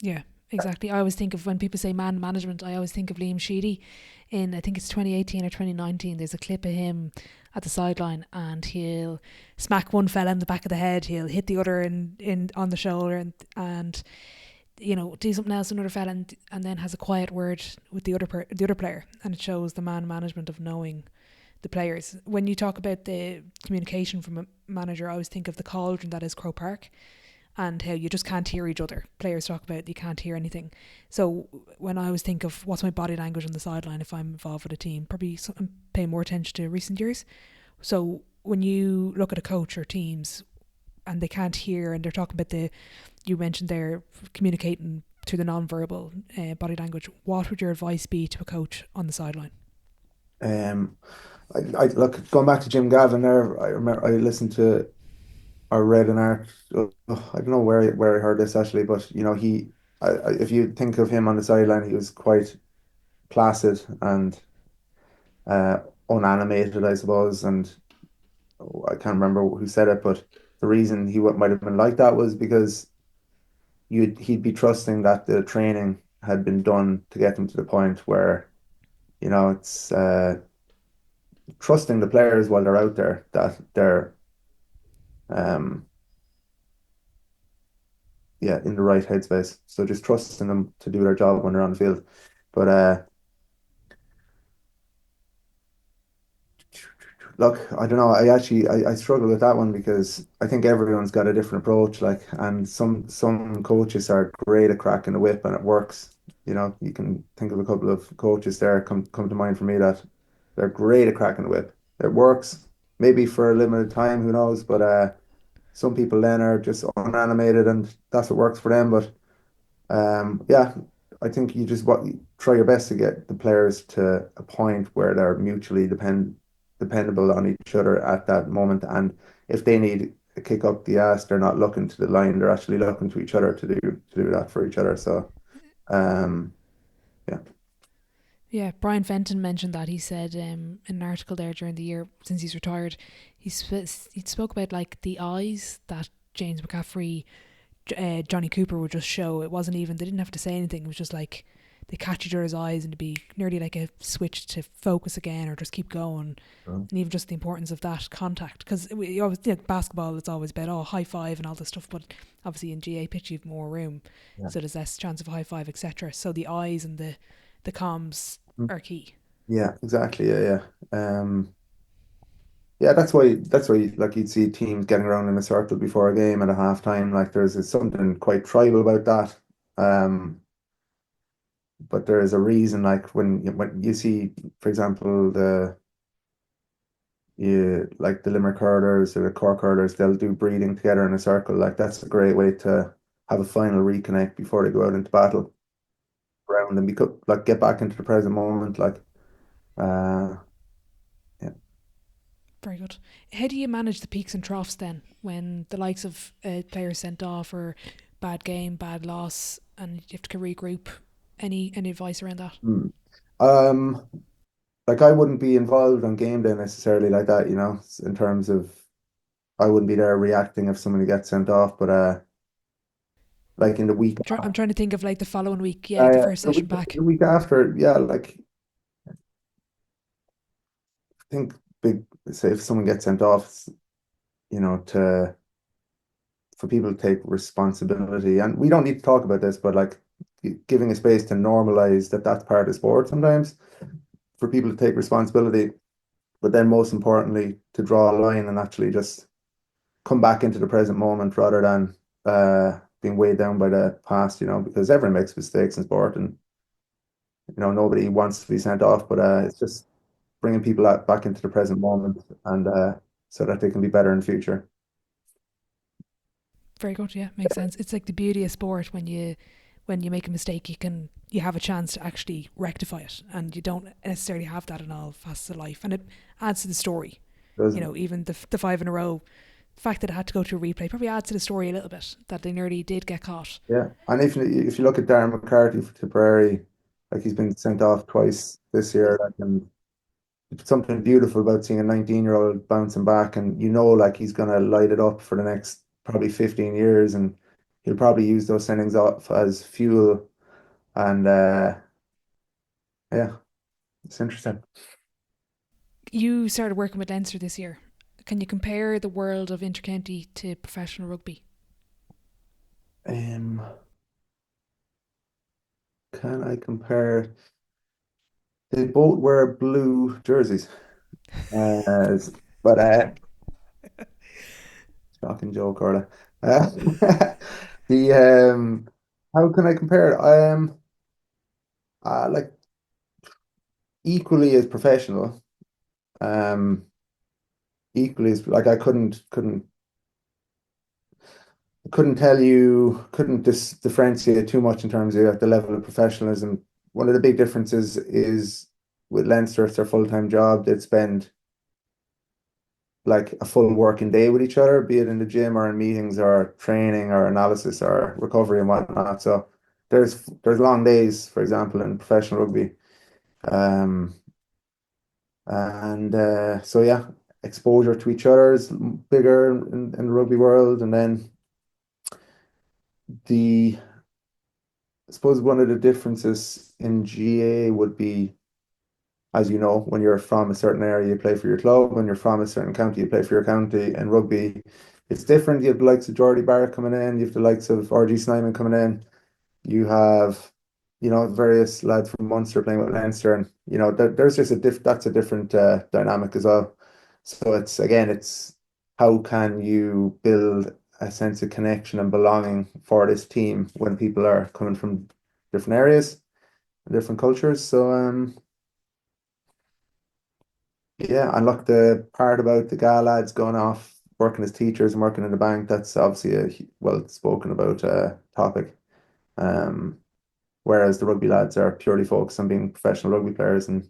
Yeah, exactly. I always think of, when people say man management, I always think of Liam Sheedy in, I think it's 2018 or 2019. There's a clip of him at the sideline and he'll smack one fella in the back of the head, he'll hit the other in on the shoulder and do something else to another fella, and then has a quiet word with the other player, and it shows the man management of knowing the players. When you talk about the communication from a manager, I always think of the cauldron that is Croke Park. and how you just can't hear each other. Players talk about you can't hear anything. So when I always think of what's my body language on the sideline if I'm involved with a team, probably something paying more attention to recent years. So when you look at a coach or teams and they can't hear and they're talking about you mentioned they're communicating through the non-verbal body language, what would your advice be to a coach on the sideline? Um, I look going back to Jim Gavin there. I remember I listened to or read an article. I don't know where I heard this actually, but if you think of him on the sideline, he was quite placid and uh, unanimated, I suppose. And I can't remember who said it, but the reason might have been like that was because he'd be trusting that the training had been done to get them to the point where it's trusting the players while they're out there that they're um yeah in the right headspace. So just trusting them to do their job when they're on the field. But look, I don't know. I struggle with that one because I think everyone's got a different approach. Like, and some coaches are great at cracking the whip and it works. You can think of a couple of coaches there come to mind for me that they're great at cracking the whip. It works maybe for a limited time, who knows? But some people then are just unanimated and that's what works for them. But yeah, I think you just try your best to get the players to a point where they're mutually dependable on each other at that moment. And if they need a kick up the ass, they're not looking to the line; they're actually looking to each other to do that for each other. So, um, yeah. Yeah, Brian Fenton mentioned that. He said in an article there during the year since he's retired, he spoke about like the eyes that James McCaffrey, Johnny Cooper would just show. It wasn't even, they didn't have to say anything. It was just like they catch each other's eyes and it'd be nearly like a switch to focus again or just keep going. Mhm. And even just the importance of that contact. Because you always, basketball, it's always about, high five and all this stuff. But obviously in GA pitch, you've more room. Yeah. So there's less chance of a high five, etc. So the eyes and the comms Mm. are key. Yeah, exactly. Yeah, yeah. Yeah, that's why like you'd see teams getting around in a circle before a game at a halftime. Like there's something quite tribal about that. Um, but there is a reason, like when you see, for example, like the Limerick hurlers or the Cork hurlers, they'll do breathing together in a circle. Like that's a great way to have a final reconnect before they go out into battle around and become like get back into the present moment. Like uh yeah. Very good. How do you manage the peaks and troughs then when the likes of players sent off or bad game, bad loss, and you have to regroup? Any advice around that? Hmm. Um like I wouldn't be involved on game day necessarily like that, in terms of I wouldn't be there reacting if somebody gets sent off, but like in the week I'm trying to think of like the following week. Yeah, the first the session week back. the week after, yeah, like I think big say if someone gets sent off, to for people to take responsibility. And we don't need to talk about this, but like giving a space to normalize that that's part of sport sometimes for people to take responsibility, but then most importantly, to draw a line and actually just come back into the present moment rather than being weighed down by the past, because everyone makes mistakes in sport and, nobody wants to be sent off, but it's just bringing people back into the present moment and so that they can be better in the future. Very good. Yeah, makes sense. It's like the beauty of sport when you make a mistake, you have a chance to actually rectify it, and you don't necessarily have that in all facets of life, and it adds to the story. Does Even the five in a row, the fact that it had to go to a replay probably adds to the story a little bit that they nearly did get caught. Yeah, and if you look at Darren McCarthy for Tipperary, like he's been sent off twice this year, like, and it's something beautiful about seeing a 19-year-old bouncing back, and like he's gonna light it up for the next probably 15 years, and he'll probably use those sendings off as fuel, and yeah, it's interesting. You started working with Leinster this year. Can you compare the world of intercounty to professional rugby? Um, can I compare? They both wear blue jerseys, uh, but shocking joke, Orla. Uh, the how can I compare it? Like equally as professional. Um, equally as like I couldn't tell you, couldn't differentiate too much in terms of the level of professionalism. One of the big differences is with Leinster, it's their full-time job. They'd spend like a full working day with each other, be it in the gym or in meetings or training or analysis or recovery and whatnot. So there's long days, for example, in professional rugby. Um, and so yeah, exposure to each other is bigger in the rugby world. And then the I suppose one of the differences in GA would be, as you know, when you're from a certain area, you play for your club. When you're from a certain county, you play for your county. And rugby, it's different. You have the likes of Geordie Barrett coming in, you have the likes of RG Snyman coming in. You have, various lads from Munster playing with Leinster, and there's just that's a different dynamic as well. So it's how can you build a sense of connection and belonging for this team when people are coming from different areas and different cultures. So yeah, and look, the part about the Gal lads going off working as teachers and working in the bank, that's obviously a well spoken about topic. Um, Whereas the rugby lads are purely focused on being professional rugby players and,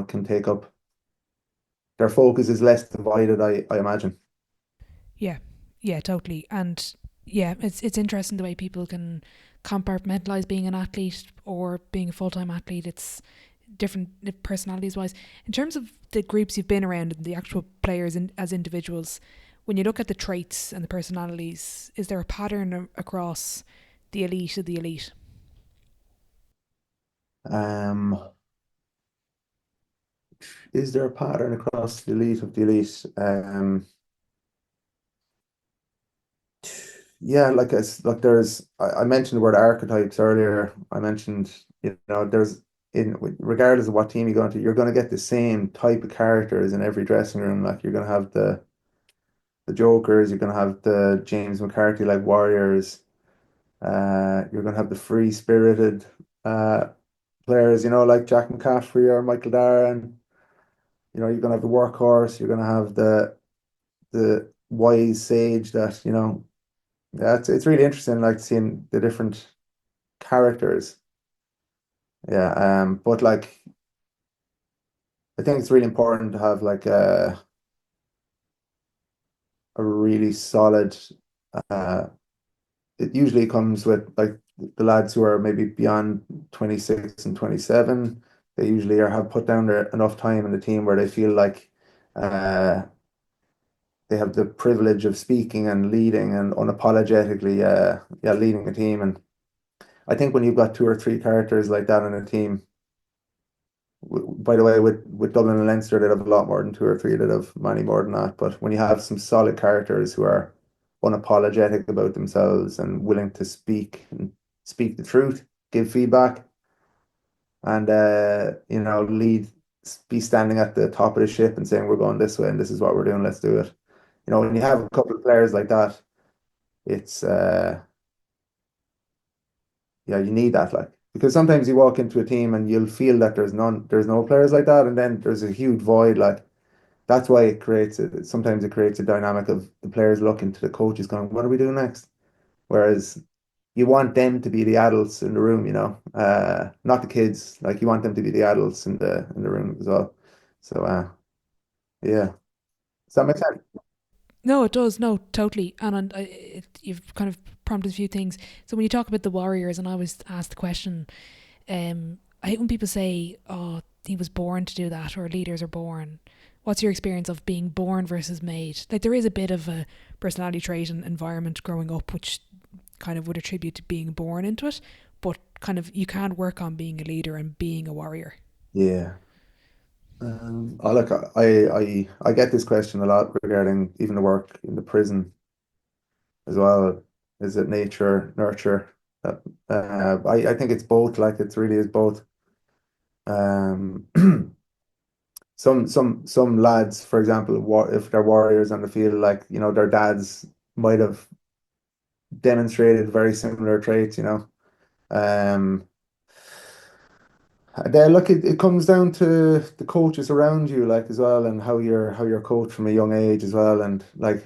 can take up their focus is less divided, I imagine. Yeah, yeah, totally. And yeah, it's interesting the way people can compartmentalize being an athlete or being a full time athlete. It's different personalities wise. In terms of the groups you've been around and the actual players as individuals, when you look at the traits and the personalities, is there a pattern across the elite of the elite? Um, is there a pattern across the elite of the elite? Yeah, like there's I mentioned the word archetypes earlier. I mentioned, there's in regardless of what team you go into, you're going to get the same type of characters in every dressing room. Like you're going to have the Jokers, you're going to have the James McCarthy like Warriors. You're going to have the free-spirited uh, players, like Jack McCaffrey or Michael Dara, and you're going to have the workhorse. You're going to have the wise sage that yeah, it's really interesting, like seeing the different characters. Yeah, but like I think it's really important to have like a really solid. Uh, it usually comes with like the lads who are maybe beyond 26 and 27. They usually have put down their enough time in the team where they feel like uh, they have the privilege of speaking and leading and unapologetically yeah, leading a team. And I think when you've got two or three characters like that in a team, by the way, with Dublin and Leinster, they'd have a lot more than two or three. They'd have many more than that. But when you have some solid characters who are unapologetic about themselves and willing to speak the truth, give feedback, and lead, be standing at the top of the ship and saying we're going this way and this is what we're doing, let's do it. When you have a couple of players like that, it's yeah, you need that, like, because sometimes you walk into a team and you'll feel that there's no players like that, and then there's a huge void. Like that's why sometimes it creates a dynamic of the players looking to the coaches going, what are we doing next? Whereas you want them to be the adults in the room, not the kids. Like you want them to be the adults in the room as well. So yeah. Does that make sense? No, it does. No, totally. And you've kind of prompted a few things. So when you talk about the Warriors, and I was asked the question, I hate when people say, "Oh, he was born to do that," or "Leaders are born." What's your experience of being born versus made? Like there is a bit of a personality trait and environment growing up, which kind of would attribute to being born into it, but kind of you can work on being a leader and being a warrior. Yeah. Look, I get this question a lot regarding even the work in the prison as well. Is it nature, nurture? That I think it's both. Like it really is both. Um, some lads, for example, if they're warriors on the field, like their dads might have demonstrated very similar traits, you know. Um, then look, it comes down to the coaches around you, like as well, and how you're coached from a young age as well, and like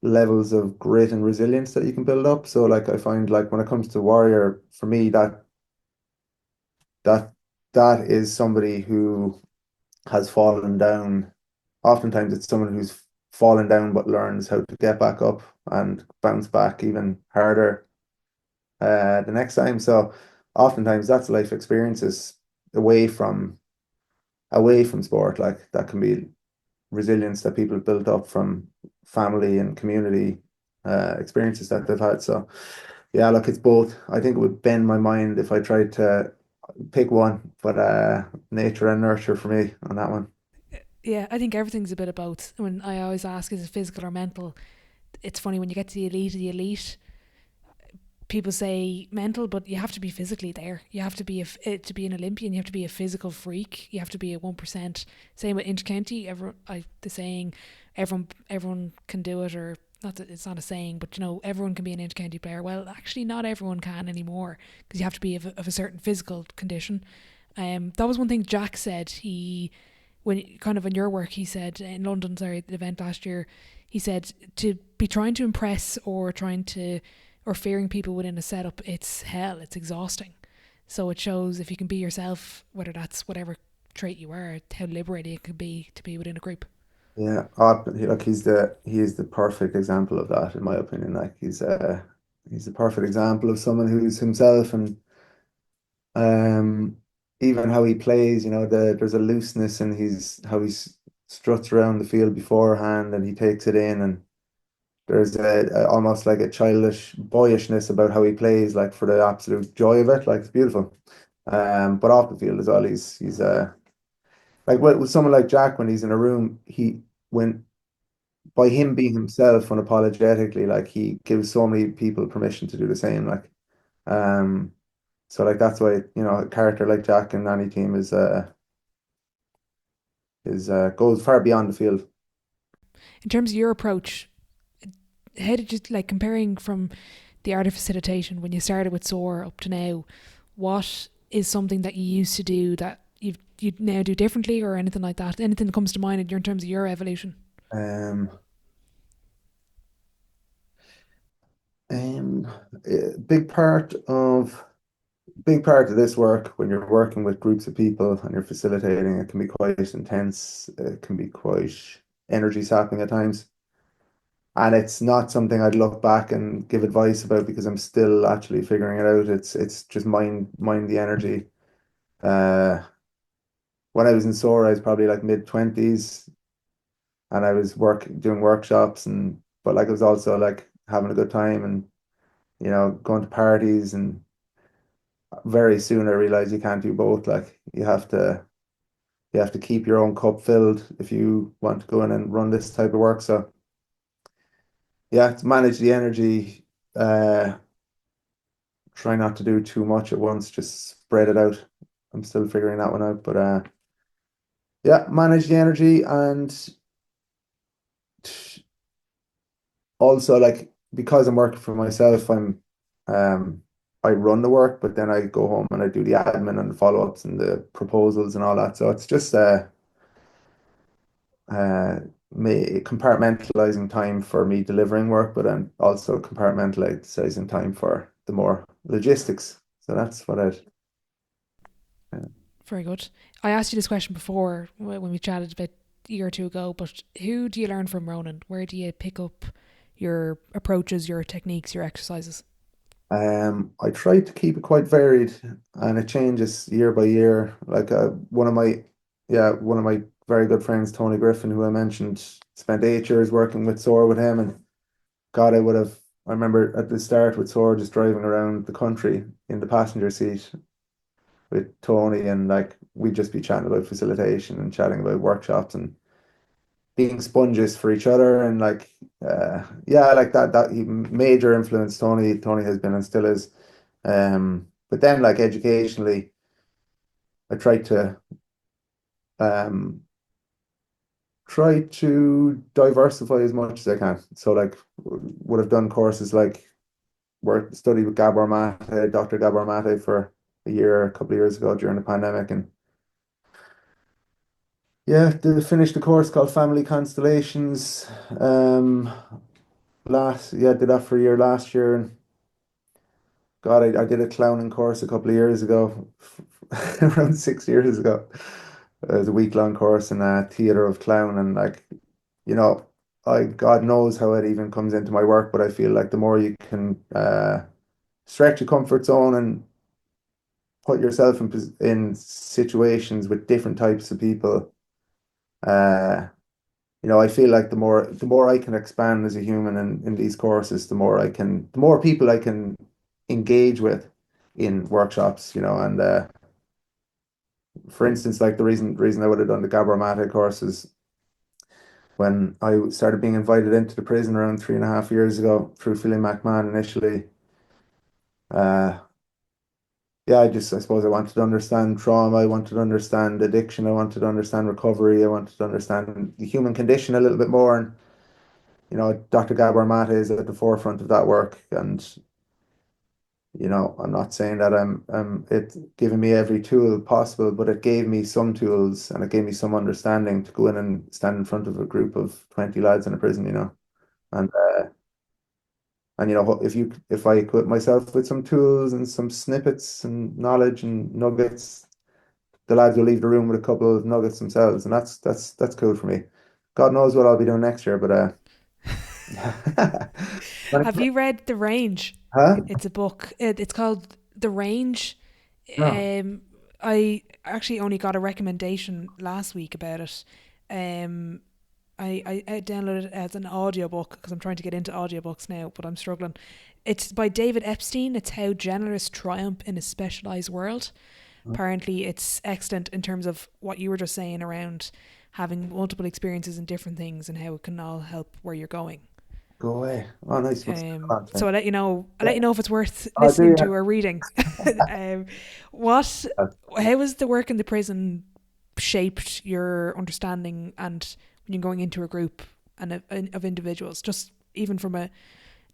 levels of grit and resilience that you can build up. So like I find like when it comes to warrior, for me that that is somebody who has fallen down. Oftentimes it's someone who's fallen down but learns how to get back up and bounce back even harder the next time. So oftentimes that's life experiences away from away from sport. Like that can be resilience that people have built up from family and community experiences that they've had. So yeah, look, it's both. I think it would bend my mind if I tried to pick one, but nature and nurture for me on that one. Yeah, I think everything's a bit of both. When I always ask, is it physical or mental? It's funny when you get to the elite, people say mental, but you have to be physically there. You have to be to be an Olympian. You have to be a physical freak. You have to be a 1%. Same with intercounty. The saying, everyone can do it, or not. That it's not a saying, but everyone can be an intercounty player. Well, actually, not everyone can anymore because you have to be of a certain physical condition. That was one thing Jack said. When kind of in your work, he said in London, sorry, the event last year, he said to be trying to impress or fearing people within a setup, it's hell, it's exhausting. So it shows if you can be yourself, whether that's whatever trait you are, how liberating it can be to be within a group. Yeah, look, he is the perfect example of that, in my opinion. Like he's the perfect example of someone who's himself, and um even how he plays, there's a looseness in his how struts around the field beforehand, and he takes it in, and there's almost like a childish boyishness about how he plays, like for the absolute joy of it. Like it's beautiful. But off the field as well, he's like with someone like Jack when he's in a room, he when by him being himself unapologetically, like he gives so many people permission to do the same. Like um, so like that's why a character like Jack in any team is goes far beyond the field. In terms of your approach, how did you like comparing from the art of facilitation when you started with SOAR up to now? What is something that you used to do that you now do differently, or anything like that? Anything that comes to mind in terms of your evolution? Um, um, a big part of this work when you're working with groups of people and you're facilitating, it can be quite intense. It can be quite energy sapping at times. And it's not something I'd look back and give advice about because I'm still actually figuring it out. It's just mind the energy. Uh, when I was in Sora, I was probably like mid 20s, and I was doing workshops, and but like it was also like having a good time and going to parties, and very soon I realized you can't do both. Like you have to keep your own cup filled if you want to go in and run this type of work. So yeah, to manage the energy, uh, try not to do too much at once, just spread it out. I'm still figuring that one out, but yeah, manage the energy, and also like because I'm working for myself, um I run the work, but then I go home and I do the admin and the follow-ups and the proposals and all that. So it's just uh compartmentalizing time for me delivering work, but then also compartmentalizing time for the more logistics. So that's what I'd uh, Very good. I asked you this question before when we chatted about a year or two ago, but who do you learn from, Ronan? Where do you pick up your approaches, your techniques, your exercises? I try to keep it quite varied, and it changes year by year. Like one of my very good friends, Tony Griffin, who I mentioned, spent 8 years working with SOAR with him, and God, I remember at the start with SOAR just driving around the country in the passenger seat with Tony, and like we'd just be chatting about facilitation and chatting about workshops and being sponges for each other, and like yeah, like that major influence Tony has been and still is. But then like educationally, I um try to diversify as much as I can. So like would have done courses like studied with Dr. Gabor Mate for a couple of years ago during the pandemic, and yeah, finished a course called Family Constellations. Um, did that for a year last year, and God, I did a clowning course a couple of years ago, around 6 years ago. It was a week-long course in theatre of clown, and like, you know, God knows how it even comes into my work, but I feel like the more you can stretch your comfort zone and put yourself in situations with different types of people, uh, I feel like the more I can expand as a human in these courses, the more people I can engage with in workshops, and for instance, like the reason I would have done the Gabor Mate course is when I started being invited into the prison around 3.5 years ago through Philly McMahon initially. Uh, yeah, I suppose I wanted to understand trauma, I wanted to understand addiction, I wanted to understand recovery, I wanted to understand the human condition a little bit more. And Dr. Gabor Mate is at the forefront of that work. And I'm not saying that it's giving me every tool possible, but it gave me some tools and it gave me some understanding to go in and stand in front of a group of 20 lads in a prison, and if I equip myself with some tools and some snippets and knowledge and nuggets, the lads will leave the room with a couple of nuggets themselves, and that's cool for me. God knows what I'll be doing next year, but Have you read The Range? huh? It's a book. It's called The Range. No. I actually only got a recommendation last week about it. Um, I downloaded it as an audiobook because I'm trying to get into audiobooks now, but I'm struggling. It's by David Epstein. It's How Generalists Triumph in a Specialized World. Apparently, it's excellent in terms of what you were just saying around having multiple experiences in different things and how it can all help where you're going. Go away. Oh, nice. What's on So then? I'll let you know. I'll Yeah. let you know if it's worth Oh, do listening you? to or reading. um, what? How has the work in the prison shaped your understanding and when you're going into a group of individuals? Just even from a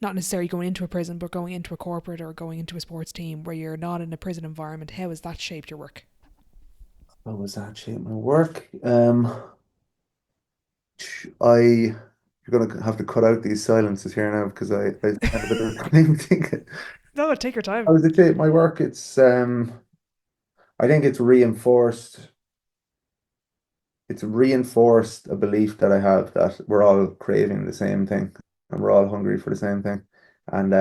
not necessarily going into a prison, but going into a corporate or going into a sports team where you're not in a prison environment. How has that shaped your work? What was that shape my work? You're gonna have to cut out these silences here now because I spent a bit of time thinking. No, take your How time. does it shape my work? I think it's reinforced a belief that I have that we're all craving the same thing and we're all hungry for the same thing. And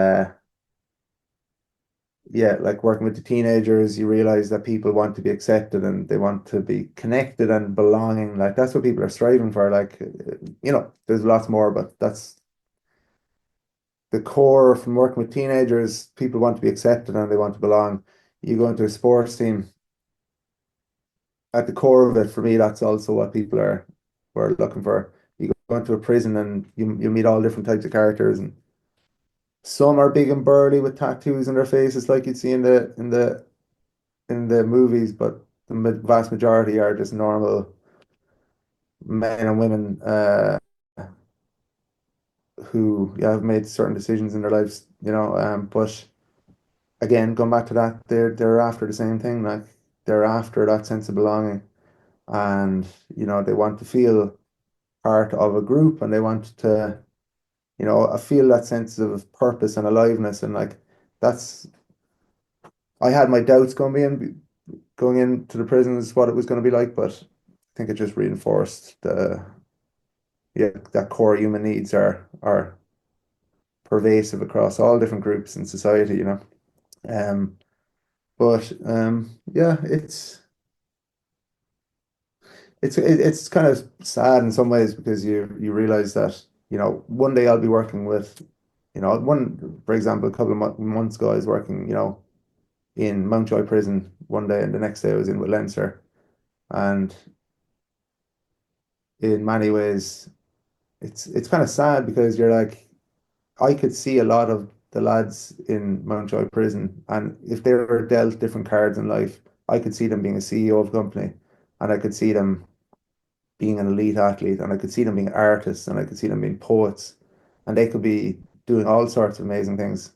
yeah, like working with the teenagers, you realize that people want to be accepted and they want to be connected and belonging. Like that's what people are striving for. Like, there's lots more, but that's the core from working with teenagers. People want to be accepted and they want to belong. You go into a sports team, at the core of it, for me, that's also what people were looking for. You go into a prison and you meet all different types of characters, and some are big and burly with tattoos on their faces, like you'd see in the movies, but the vast majority are just normal men and women who, yeah, have made certain decisions in their lives, but again, going back to that, they're after the same thing, like they're after that sense of belonging, and they want to feel part of a group, and they want to, I feel that sense of purpose and aliveness, and like that's. I had my doubts going into the prisons what it was going to be like, but I think it just reinforced that core human needs are pervasive across all different groups in society. But yeah, it's kind of sad in some ways because you realize that one day I'll be working with for example, a couple of months ago I was working in Mountjoy prison one day, and the next day I was in with Leinster, and in many ways it's kind of sad because you're like, I could see a lot of the lads in Mountjoy prison, and if they were dealt different cards in life, I could see them being a CEO of a company, and I could see them being an elite athlete, and I could see them being artists, and I could see them being poets, and they could be doing all sorts of amazing things.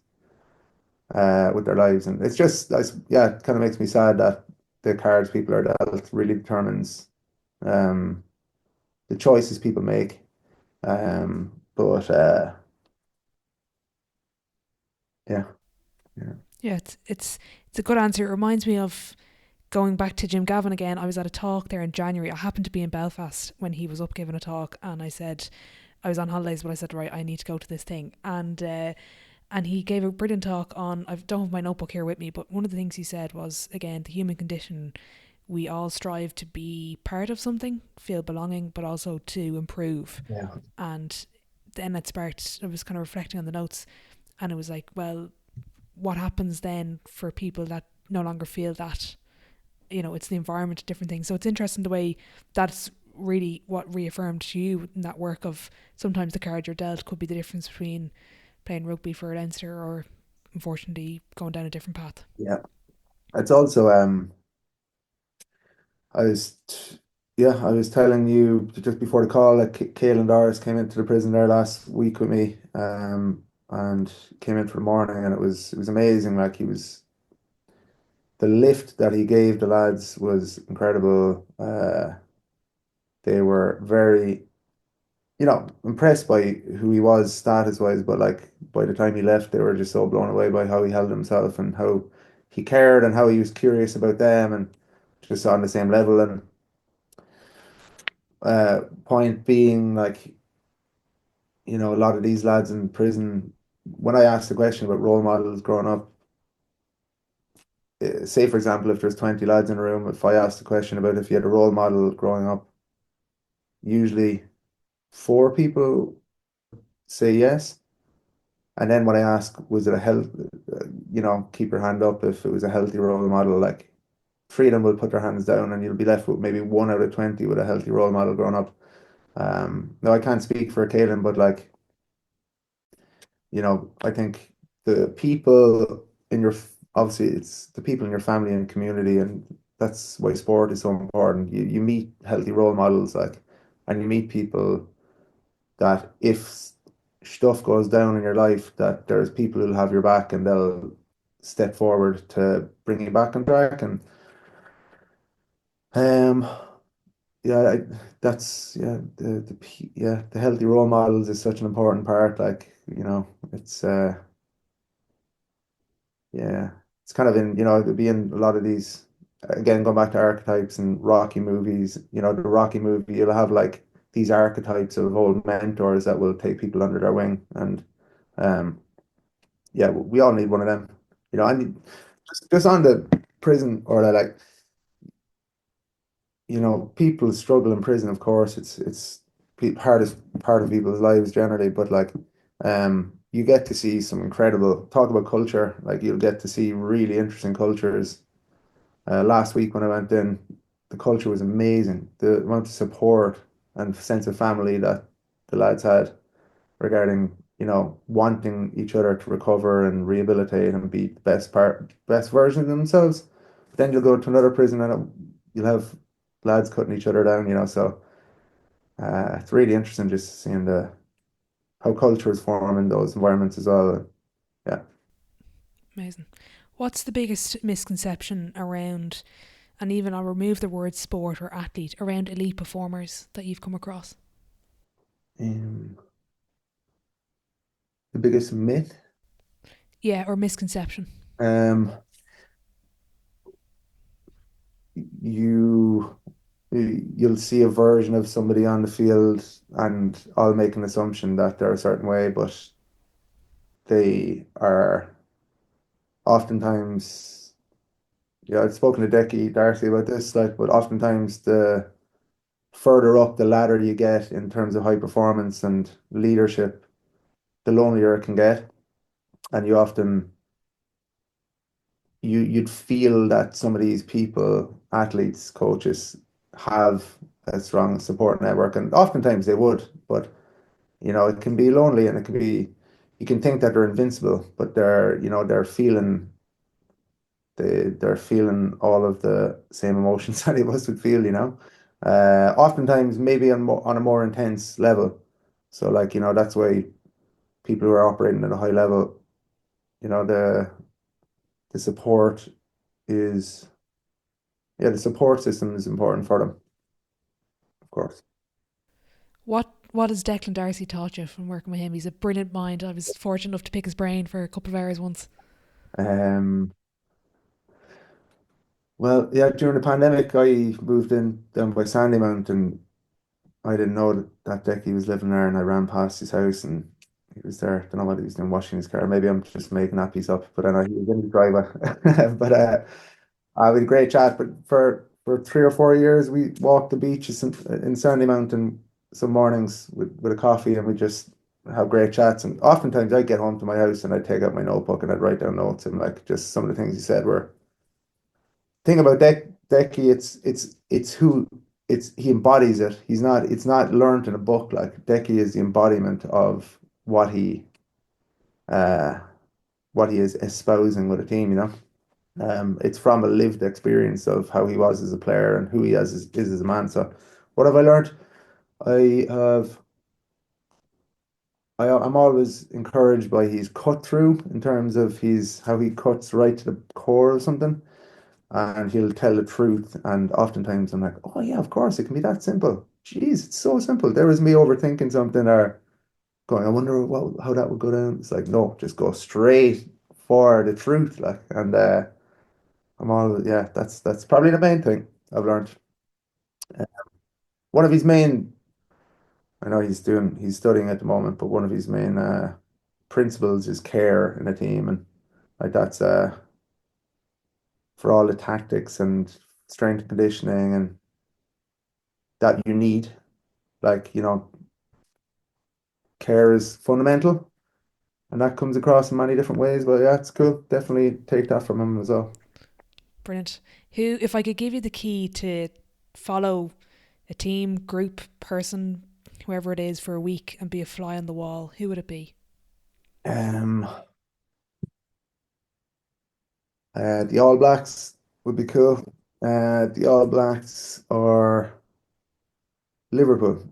with their lives. And it's just, yeah, it kind of makes me sad that the cards people are dealt really determines um, the choices people make. But yeah, yeah, Yeah, it's a good answer. It reminds me of going back to Jim Gavin again. I was at a talk there in January. I happened to be in Belfast when he was up giving a talk, and I said I was on holidays, but I said, right, I need to go to this thing, and he gave a brilliant talk on. I don't have my notebook here with me, but one of the things he said was, again, the human condition. We all strive to be part of something, feel belonging, but also to improve. yeah, And then it sparked. I was kind of reflecting on the notes, and it was like, well, what happens then for people that no longer feel that, it's the environment, different things. So it's interesting the way that's really what reaffirmed to you in that work of sometimes the card you're dealt could be the difference between playing rugby for Leinster or unfortunately going down a different path. yeah. It's also I was yeah, I was telling you just before the call that Caelan Doris came into the prison there last week with me, and came in for the morning, and it was amazing. Like, he was the lift that he gave the lads was incredible. They were very, impressed by who he was status wise, but like by the time he left, they were just so blown away by how he held himself and how he cared and how he was curious about them and just on the same level. And point being, like, a lot of these lads in prison, when I asked the question about role models growing up, say for example, if there's 20 lads in a room, if I asked the question about if you had a role model growing up, usually four people say yes. And then when I ask, was it a health, keep your hand up if it was a healthy role model, like three of them will put their hands down and you'll be left with maybe 1 out of 20 with a healthy role model growing up. No, I can't speak for Caelan, but like, I think the people in your, obviously it's the people in your family and community, and that's why sport is so important. You meet healthy role models, like, and you meet people that if stuff goes down in your life, that there's people who'll have your back and they'll step forward to bring you back on track. And um, yeah, that's yeah, the healthy role models is such an important part. Like, it's yeah, it's kind of in, it'll be in a lot of these, again, going back to archetypes and Rocky movies, the Rocky movie, you'll have like these archetypes of old mentors that will take people under their wing. And um, yeah, we all need one of them. I need just on the prison, or like, people struggle in prison, of course. It's hardest part of people's lives generally, but like, you get to see some incredible, talk about culture, like you'll get to see really interesting cultures. Last week when I went in, the culture was amazing. The amount of support and sense of family that the lads had regarding, wanting each other to recover and rehabilitate and be the best version of themselves. But then you'll go to another prison and you'll have lads cutting each other down, so it's really interesting just seeing the how cultures form in those environments as well. Yeah. Amazing. What's the biggest misconception around, and even I'll remove the word sport or athlete, around elite performers that you've come across? Um, the biggest myth, Yeah, or misconception. um, you you'll see a version of somebody on the field and I'll make an assumption that they're a certain way, but they are oftentimes, yeah, I've spoken to Decky Darcy about this, like, but oftentimes the further up the ladder you get in terms of high performance and leadership, the lonelier it can get. And you'd feel that some of these people, athletes, coaches, have a strong support network, and oftentimes they would, but it can be lonely and it can be, you can think that they're invincible, but they're feeling all of the same emotions that any of us would feel, oftentimes maybe on a more intense level. So like, that's why people who are operating at a high level, the the support is, yeah, the support system is important for them, of course. What has Declan Darcy taught you from working with him? He's a brilliant mind. I was fortunate enough to pick his brain for a couple of hours once. Um, well, yeah, during the pandemic, I moved in down by Sandymount, and I didn't know that Decky was living there, and I ran past his house, and he was there. Don't know what he was doing, washing his car. Maybe I'm just making that piece up, but I know he was in the driveway. But I had a great chat. But for 3 or 4 years, we walked the beaches in Sandymount and some mornings with a coffee, and we just have great chats. And oftentimes, I'd get home to my house and I'd take out my notebook and I'd write down notes, and like just some of the things he said were thing about Decky, it's who it's he embodies it. It's not learned in a book. Like Decky is the embodiment of uh what he is espousing with a team, you know. It's from a lived experience of how he was as a player and who he is as a man. So what have I learned? I have I'm always encouraged by his cut through in terms of his how he cuts right to the core of something, and he'll tell the truth. And oftentimes I'm like, oh yeah, of course, it can be that simple. Jeez, it's so simple. There was me overthinking something or going, I wonder how that would go down. It's like, no, just go straight for the truth. Like, and yeah, that's probably the main thing I've learned. Uh, One of his main, I know he's studying at the moment, but one of his main principles is care in a team, and like that's for all the tactics and strength and conditioning and that you need. Like, care is fundamental, and that comes across in many different ways. But yeah, it's cool. Definitely take that from him as well. Brilliant. Who, if I could give you the key to follow a team, group, person, whoever it is, for a week and be a fly on the wall, who would it be? Um, the All Blacks would be cool. The All Blacks or Liverpool.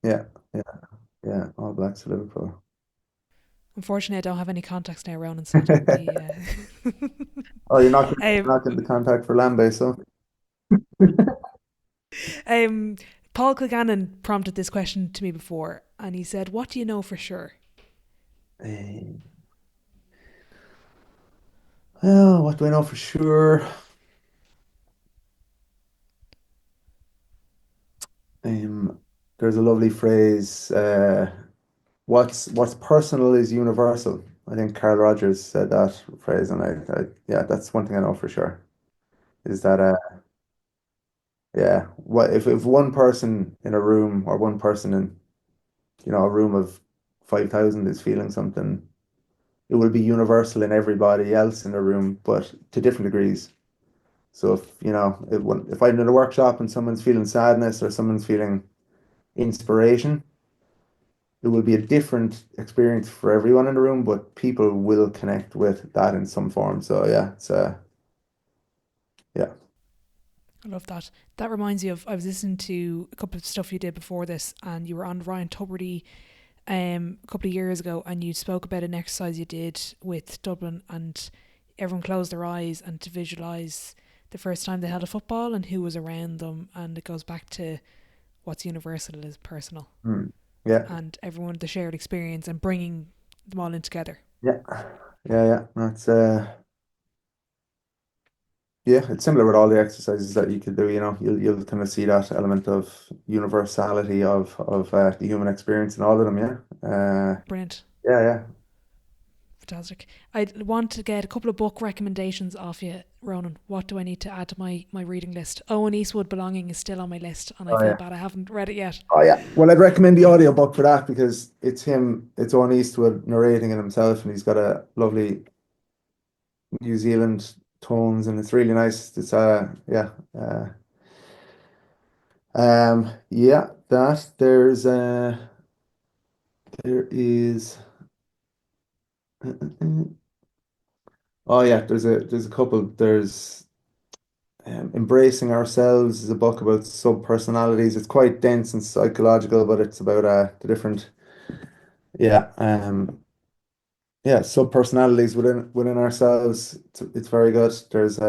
Yeah, yeah, yeah. All Blacks or Liverpool. Unfortunately, I don't have any contacts now, Ronan, so I don't be. Oh, um, you're not in the contact for Lambay, so. um, Paul Kilgannon prompted this question to me before, and he said, "What do you know for sure?" Um, well, what do I know for sure? Um, there's a lovely phrase. What's personal is universal. I think Carl Rogers said that phrase, and yeah, that's one thing I know for sure. Is that yeah, what if one person in a room or one person in a room of 5,000 is feeling something, it will be universal in everybody else in the room, but to different degrees. So if I'm in a workshop and someone's feeling sadness or someone's feeling inspiration, it will be a different experience for everyone in the room, but people will connect with that in some form. So yeah, it's yeah. I love that. That reminds me of I was listening to a couple of stuff you did before this, and you were on Ryan Tuberty a couple of years ago, and you spoke about an exercise you did with Dublin, and everyone closed their eyes and to visualize the first time they held a football and who was around them, and it goes back to what's universal is personal, Mm. Yeah, and everyone the shared experience and bringing them all in together. yeah, yeah. That's yeah, it's similar with all the exercises that you could do. You'll kind of see that element of universality of the human experience in all of them. Yeah, Brilliant. yeah, yeah. Fantastic. I want to get a couple of book recommendations off you, Ronan. What do I need to add to my reading list? Owen Eastwood Belonging is still on my list, and I Oh feel yeah. bad I haven't read it yet. Oh yeah. Well, I'd recommend the audiobook for that because it's Owen Eastwood narrating it himself, and he's got a lovely New Zealand tones, and it's really nice. It's yeah. Yeah, that there is oh yeah, there's a couple. There's Embracing Ourselves is a book about sub-personalities. It's quite dense and psychological, but it's about the different, yeah. yeah, sub personalities within ourselves. It's very good. There's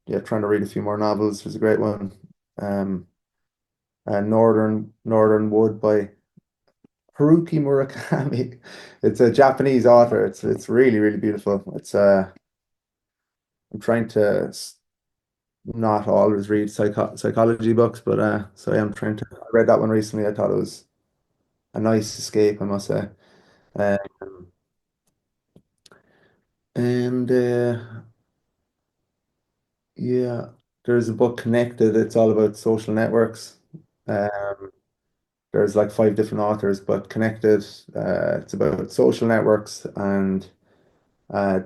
yeah, trying to read a few more novels. There's a great one, um, Northern Wood by Haruki Murakami. It's a Japanese author. It's really really beautiful. It's I'm trying to not always read psychology books, but so yeah, I'm trying to. I read that one recently. I thought it was a nice escape, I must say. Um, and yeah, there's a book Connected. It's all about social networks. Um, there's like five different authors, but Connected, it's about social networks and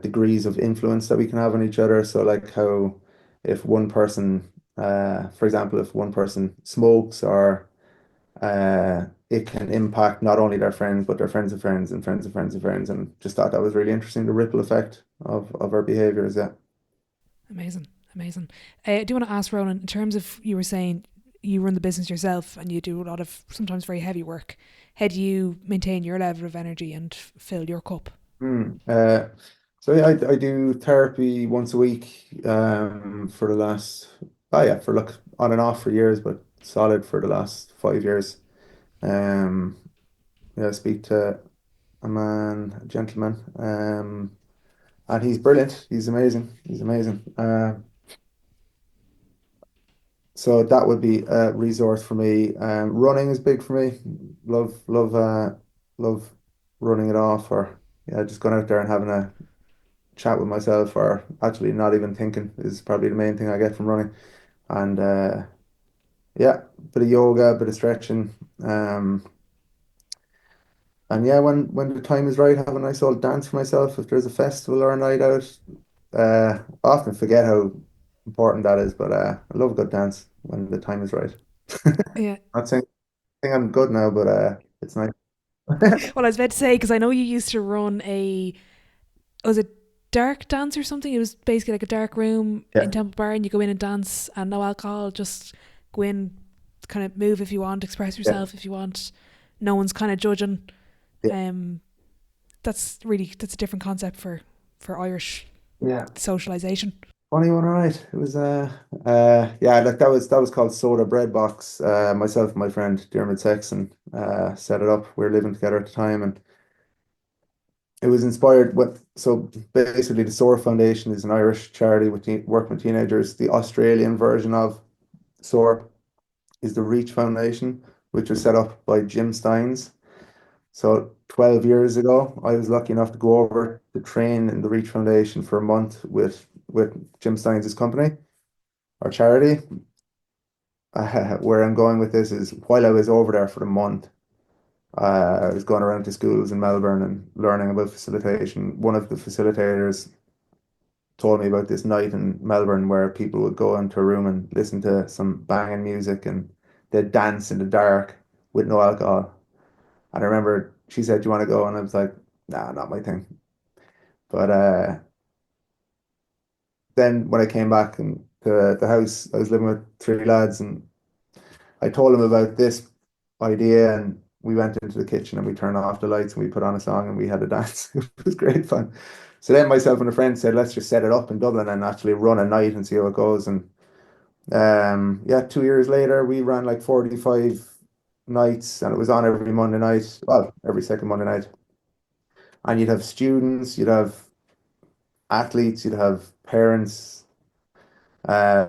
degrees of influence that we can have on each other. So like how if one person, for example, if one person smokes or it can impact not only their friends, but their friends of friends and friends of friends of friends. And just thought that was really interesting, the ripple effect of our behaviors. Yeah. Amazing, amazing. I do want to ask Ronan, in terms of you were saying you run the business yourself and you do a lot of sometimes very heavy work. How do you maintain your level of energy and fill your cup? Hmm. So yeah, I do therapy once a week for the last, oh yeah, for look on and off for years, but solid for the last 5 years. Um, yeah, I speak to a gentleman, and he's brilliant. He's amazing. He's amazing. So that would be a resource for me. Running is big for me. Love running it off, or yeah, just going out there and having a chat with myself, or actually not even thinking is probably the main thing I get from running. And yeah, bit of yoga, bit of stretching. And yeah, when the time is right, have a nice old dance for myself. If there's a festival or a night out, I often forget how important that is, but I love a good dance when the time is right. Yeah. Not saying I'm good now, but it's nice. Well, I was about to say, because I know you used to run was it dark dance or something? It was basically like a dark room in Yeah, Temple Bar and you go in and dance and no alcohol, just go in, kind of move if you want, express yeah, yourself if you want. No one's kind of judging. yeah, Um, that's a different concept for Irish yeah. socialization. Funny one, all right. It was yeah, like that was called Soda Bread Box. Myself and my friend Dermot Sexton set it up. We were living together at the time, and it was inspired with so basically the SOAR Foundation is an Irish charity with working with teenagers. The Australian version of SOAR is the Reach Foundation, which was set up by Jim Steins. So 12 years ago, I was lucky enough to go over to train in the Reach Foundation for a month with Jim Steins' company, our charity. Where I'm going with this is while I was over there for the month, I was going around to schools in Melbourne and learning about facilitation. One of the facilitators told me about this night in Melbourne where people would go into a room and listen to some banging music and they'd dance in the dark with no alcohol. And I remember she said, "Do you want to go?" And I was like, "Nah, not my thing." But then when I came back and to the house, I was living with three lads and I told them about this idea and we went into the kitchen and we turned off the lights and we put on a song and we had a dance. It was great fun. So then myself and a friend said, let's just set it up in Dublin and actually run a night and see how it goes. And yeah, 2 years later, we ran like 45 nights and it was on every Monday night, well, every second Monday night. And you'd have students, you'd have athletes, you'd have parents, uh,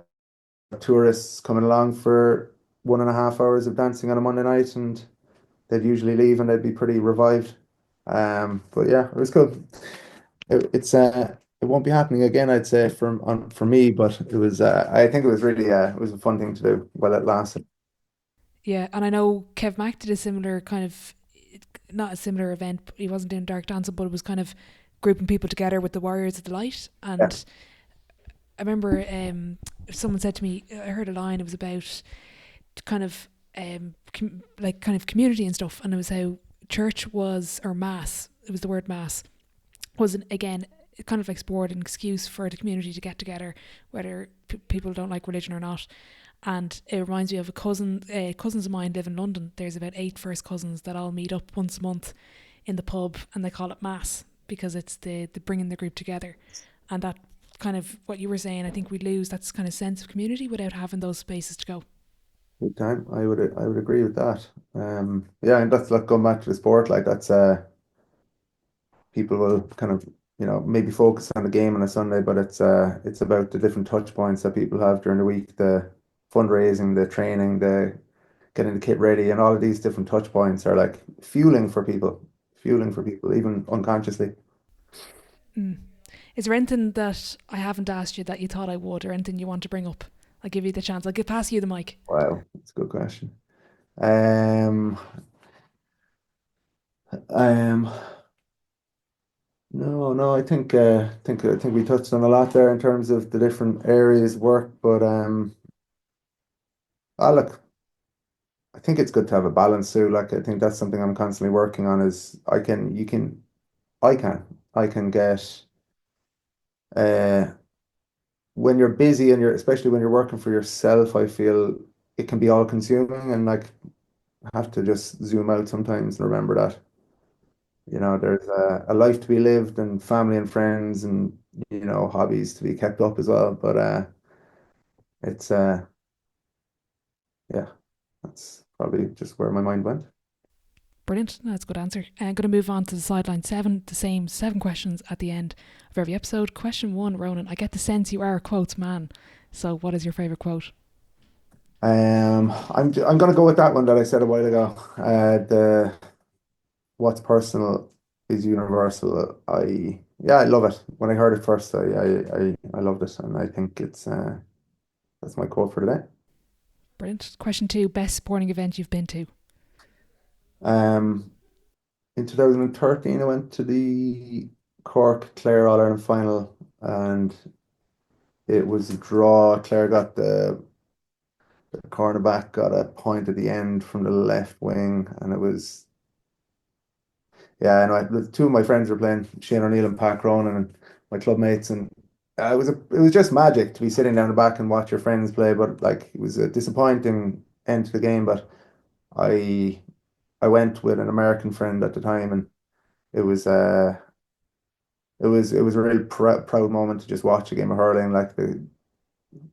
tourists coming along for 1.5 hours of dancing on a Monday night. And they'd usually leave and they'd be pretty revived. But yeah, it was cool. It won't be happening again, I'd say, for me, but it was I think it was really it was a fun thing to do while it lasted. Yeah, and I know Kev Mack did a similar kind of, not a similar event. He wasn't doing dark dancing, but it was kind of grouping people together with the Warriors of the Light. Yeah, And I remember someone said to me, I heard a line. It was about kind of like kind of community and stuff, and it was how church was, or mass. It was the word mass was again kind of like sport, an excuse for the community to get together, whether people don't like religion or not. And it reminds me of cousins of mine live in London. There's about 8 first cousins that all meet up once a month in the pub, and they call it mass because it's the bringing the group together, and that kind of what you were saying. I think we lose that kind of sense of community without having those spaces to go. Big time. I would agree with that. Yeah, and that's like going back to the sport, like that's people will kind of, maybe focus on the game on a Sunday, but it's about the different touch points that people have during the week, the fundraising, the training, the getting the kit ready, and all of these different touch points are like fueling for people, even unconsciously. Mm. Is there anything that I haven't asked you that you thought I would, or anything you want to bring up? I'll give you the chance. I'll give pass you the mic. Wow, that's a good question. Um, um, no, no, I think we touched on a lot there in terms of the different areas of work, but look, I think it's good to have a balance too. Like I think that's something I'm constantly working on is I can, I can get uh when you're busy and especially when you're working for yourself, I feel it can be all consuming and like I have to just zoom out sometimes and remember that, there's a life to be lived and family and friends and, hobbies to be kept up as well. But it's yeah, that's probably just where my mind went. Brilliant. That's a good answer. I'm going to move on to the sideline seven, the same seven questions at the end of every episode. Question one, Ronan, I get the sense you are a quotes man. So, what is your favourite quote? I'm gonna go with that one that I said a while ago. The what's personal is universal. I love it. When I heard it first, I loved it, and I think that's my quote for today. Brilliant. Question two, best sporting event you've been to? Um, in 2013, I went to the Cork Clare All Ireland final, and it was a draw. Clare got the cornerback got a point at the end from the left wing, and it was yeah. And the two of my friends were playing, Shane O'Neill and Pat Cronin, and my club mates, and it was just magic to be sitting down the back and watch your friends play. But like it was a disappointing end to the game, but I I went with an American friend at the time, and it was it was a really proud moment to just watch a game of hurling, like the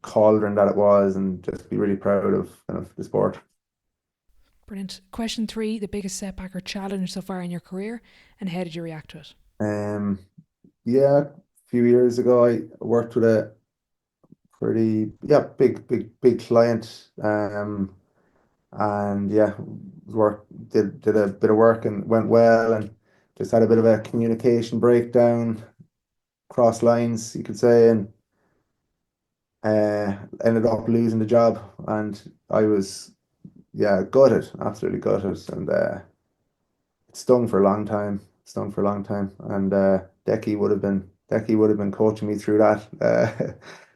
cauldron that it was, and just be really proud of kind of the sport. Brilliant. Question three, the biggest setback or challenge so far in your career, and how did you react to it? Um, yeah, a few years ago, I worked with a pretty big client, and yeah, work did a bit of work and went well, and just had a bit of a communication breakdown, cross lines, you could say, and ended up losing the job, and I was yeah gutted, absolutely gutted, and it stung for a long time, stung for a long time, and Decky would have been coaching me through that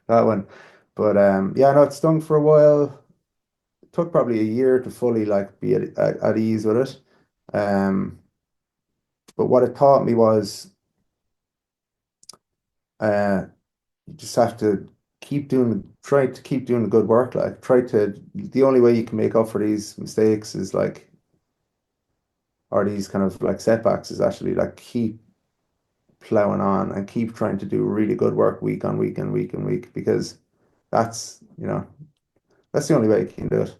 that one, but yeah, no, it stung for a while. It took probably a year to fully like be at ease with it, but what it taught me was uh, you just have to try to keep doing the good work. Like the only way you can make up for these mistakes is like, or these kind of like setbacks is actually like keep plowing on and keep trying to do really good work week on week and week and week because that's, that's the only way you can do it.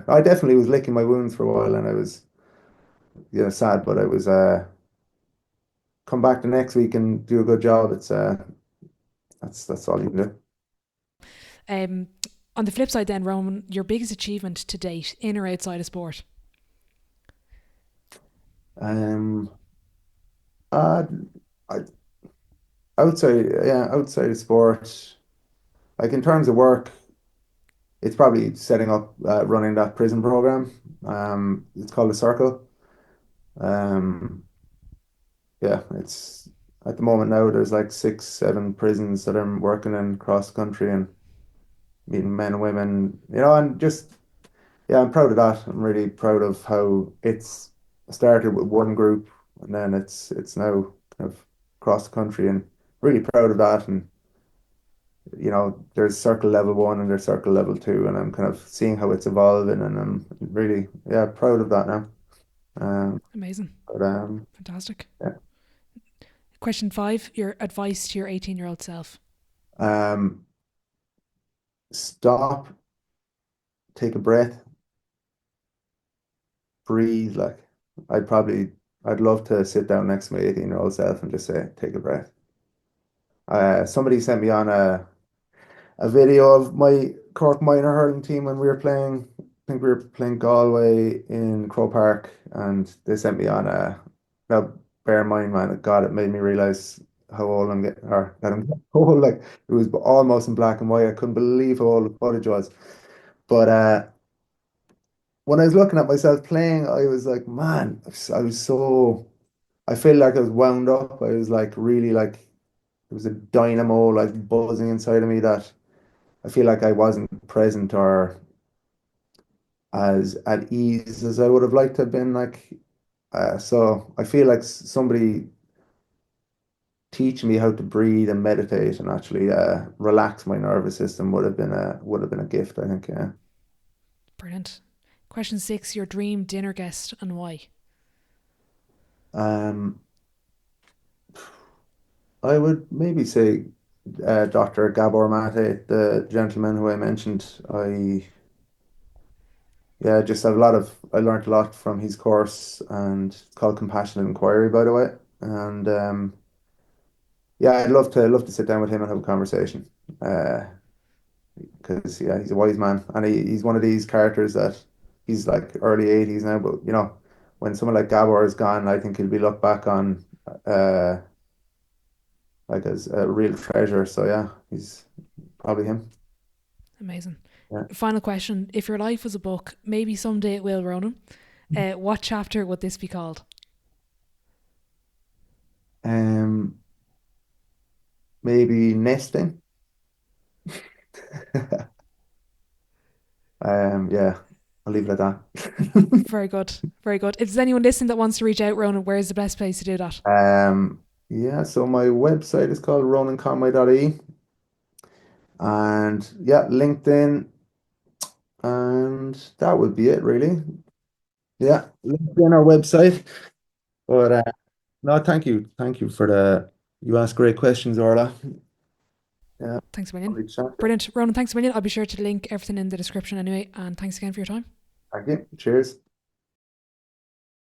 I definitely was licking my wounds for a while and I was, sad, but I was, come back the next week and do a good job. That's all you can do. Um, on the flip side, then, Roman, your biggest achievement to date, in or outside of sport? Um, uh, I, outside of sport, like in terms of work, it's probably setting up, running that prison program. It's called the Circle. Um, yeah, it's at the moment now there's like 6, 7 prisons that I'm working in across the country and meeting men and women, and just yeah, I'm proud of that. I'm really proud of how it's started with one group and then it's now kind of across the country and really proud of that. And there's circle level one and there's circle level two, and I'm kind of seeing how it's evolving, and I'm really, yeah, proud of that now. Amazing. But Fantastic. yeah. Question 5, your advice to your 18-year-old self. Stop, take a breath, breathe. Like I'd love to sit down next to my 18-year-old self and just say, take a breath. Somebody sent me on a video of my Cork minor hurling team when we were playing. I think we were playing Galway in Crow Park, and they sent me on a. Now, bear in mind, man, God, it made me realize how old I'm getting, or that I'm getting old. Like it was almost in black and white. I couldn't believe how old the footage was. But when I was looking at myself playing, I was like, man, I was so. I feel like I was wound up. I was like really like there was a dynamo like buzzing inside of me that I feel like I wasn't present or as at ease as I would have liked to have been. Like, so I feel like somebody teaching me how to breathe and meditate and actually relax my nervous system would have been a gift, I think. Yeah. Brilliant. Question 6, your dream dinner guest and why. Um, I would maybe say Dr. Gabor Mate, the gentleman who I mentioned. Yeah, just have a lot of I learned a lot from his course, and it's called Compassionate Inquiry, by the way. And yeah, I'd love to sit down with him and have a conversation. Because yeah, he's a wise man, and he's one of these characters that he's like early 80s now, but when someone like Gabor is gone, I think he'll be looked back on uh like as a real treasure. So yeah, he's probably him. Amazing. Yeah. Final question. If your life was a book, maybe someday it will, Ronan, what chapter would this be called? Um, Maybe nesting. Yeah, I'll leave it at that. Very good. Very good. If there's anyone listening that wants to reach out, Ronan, where's the best place to do that? Yeah, so my website is called ronanconway.e, and yeah, LinkedIn, and that would be it really. Yeah, LinkedIn, our website. But no, thank you. Thank you for you asked great questions, Orla. Yeah, Thanks a million. lovely to chat. Brilliant. Ronan, thanks a million. I'll be sure to link everything in the description anyway. And thanks again for your time. Thank you. Cheers.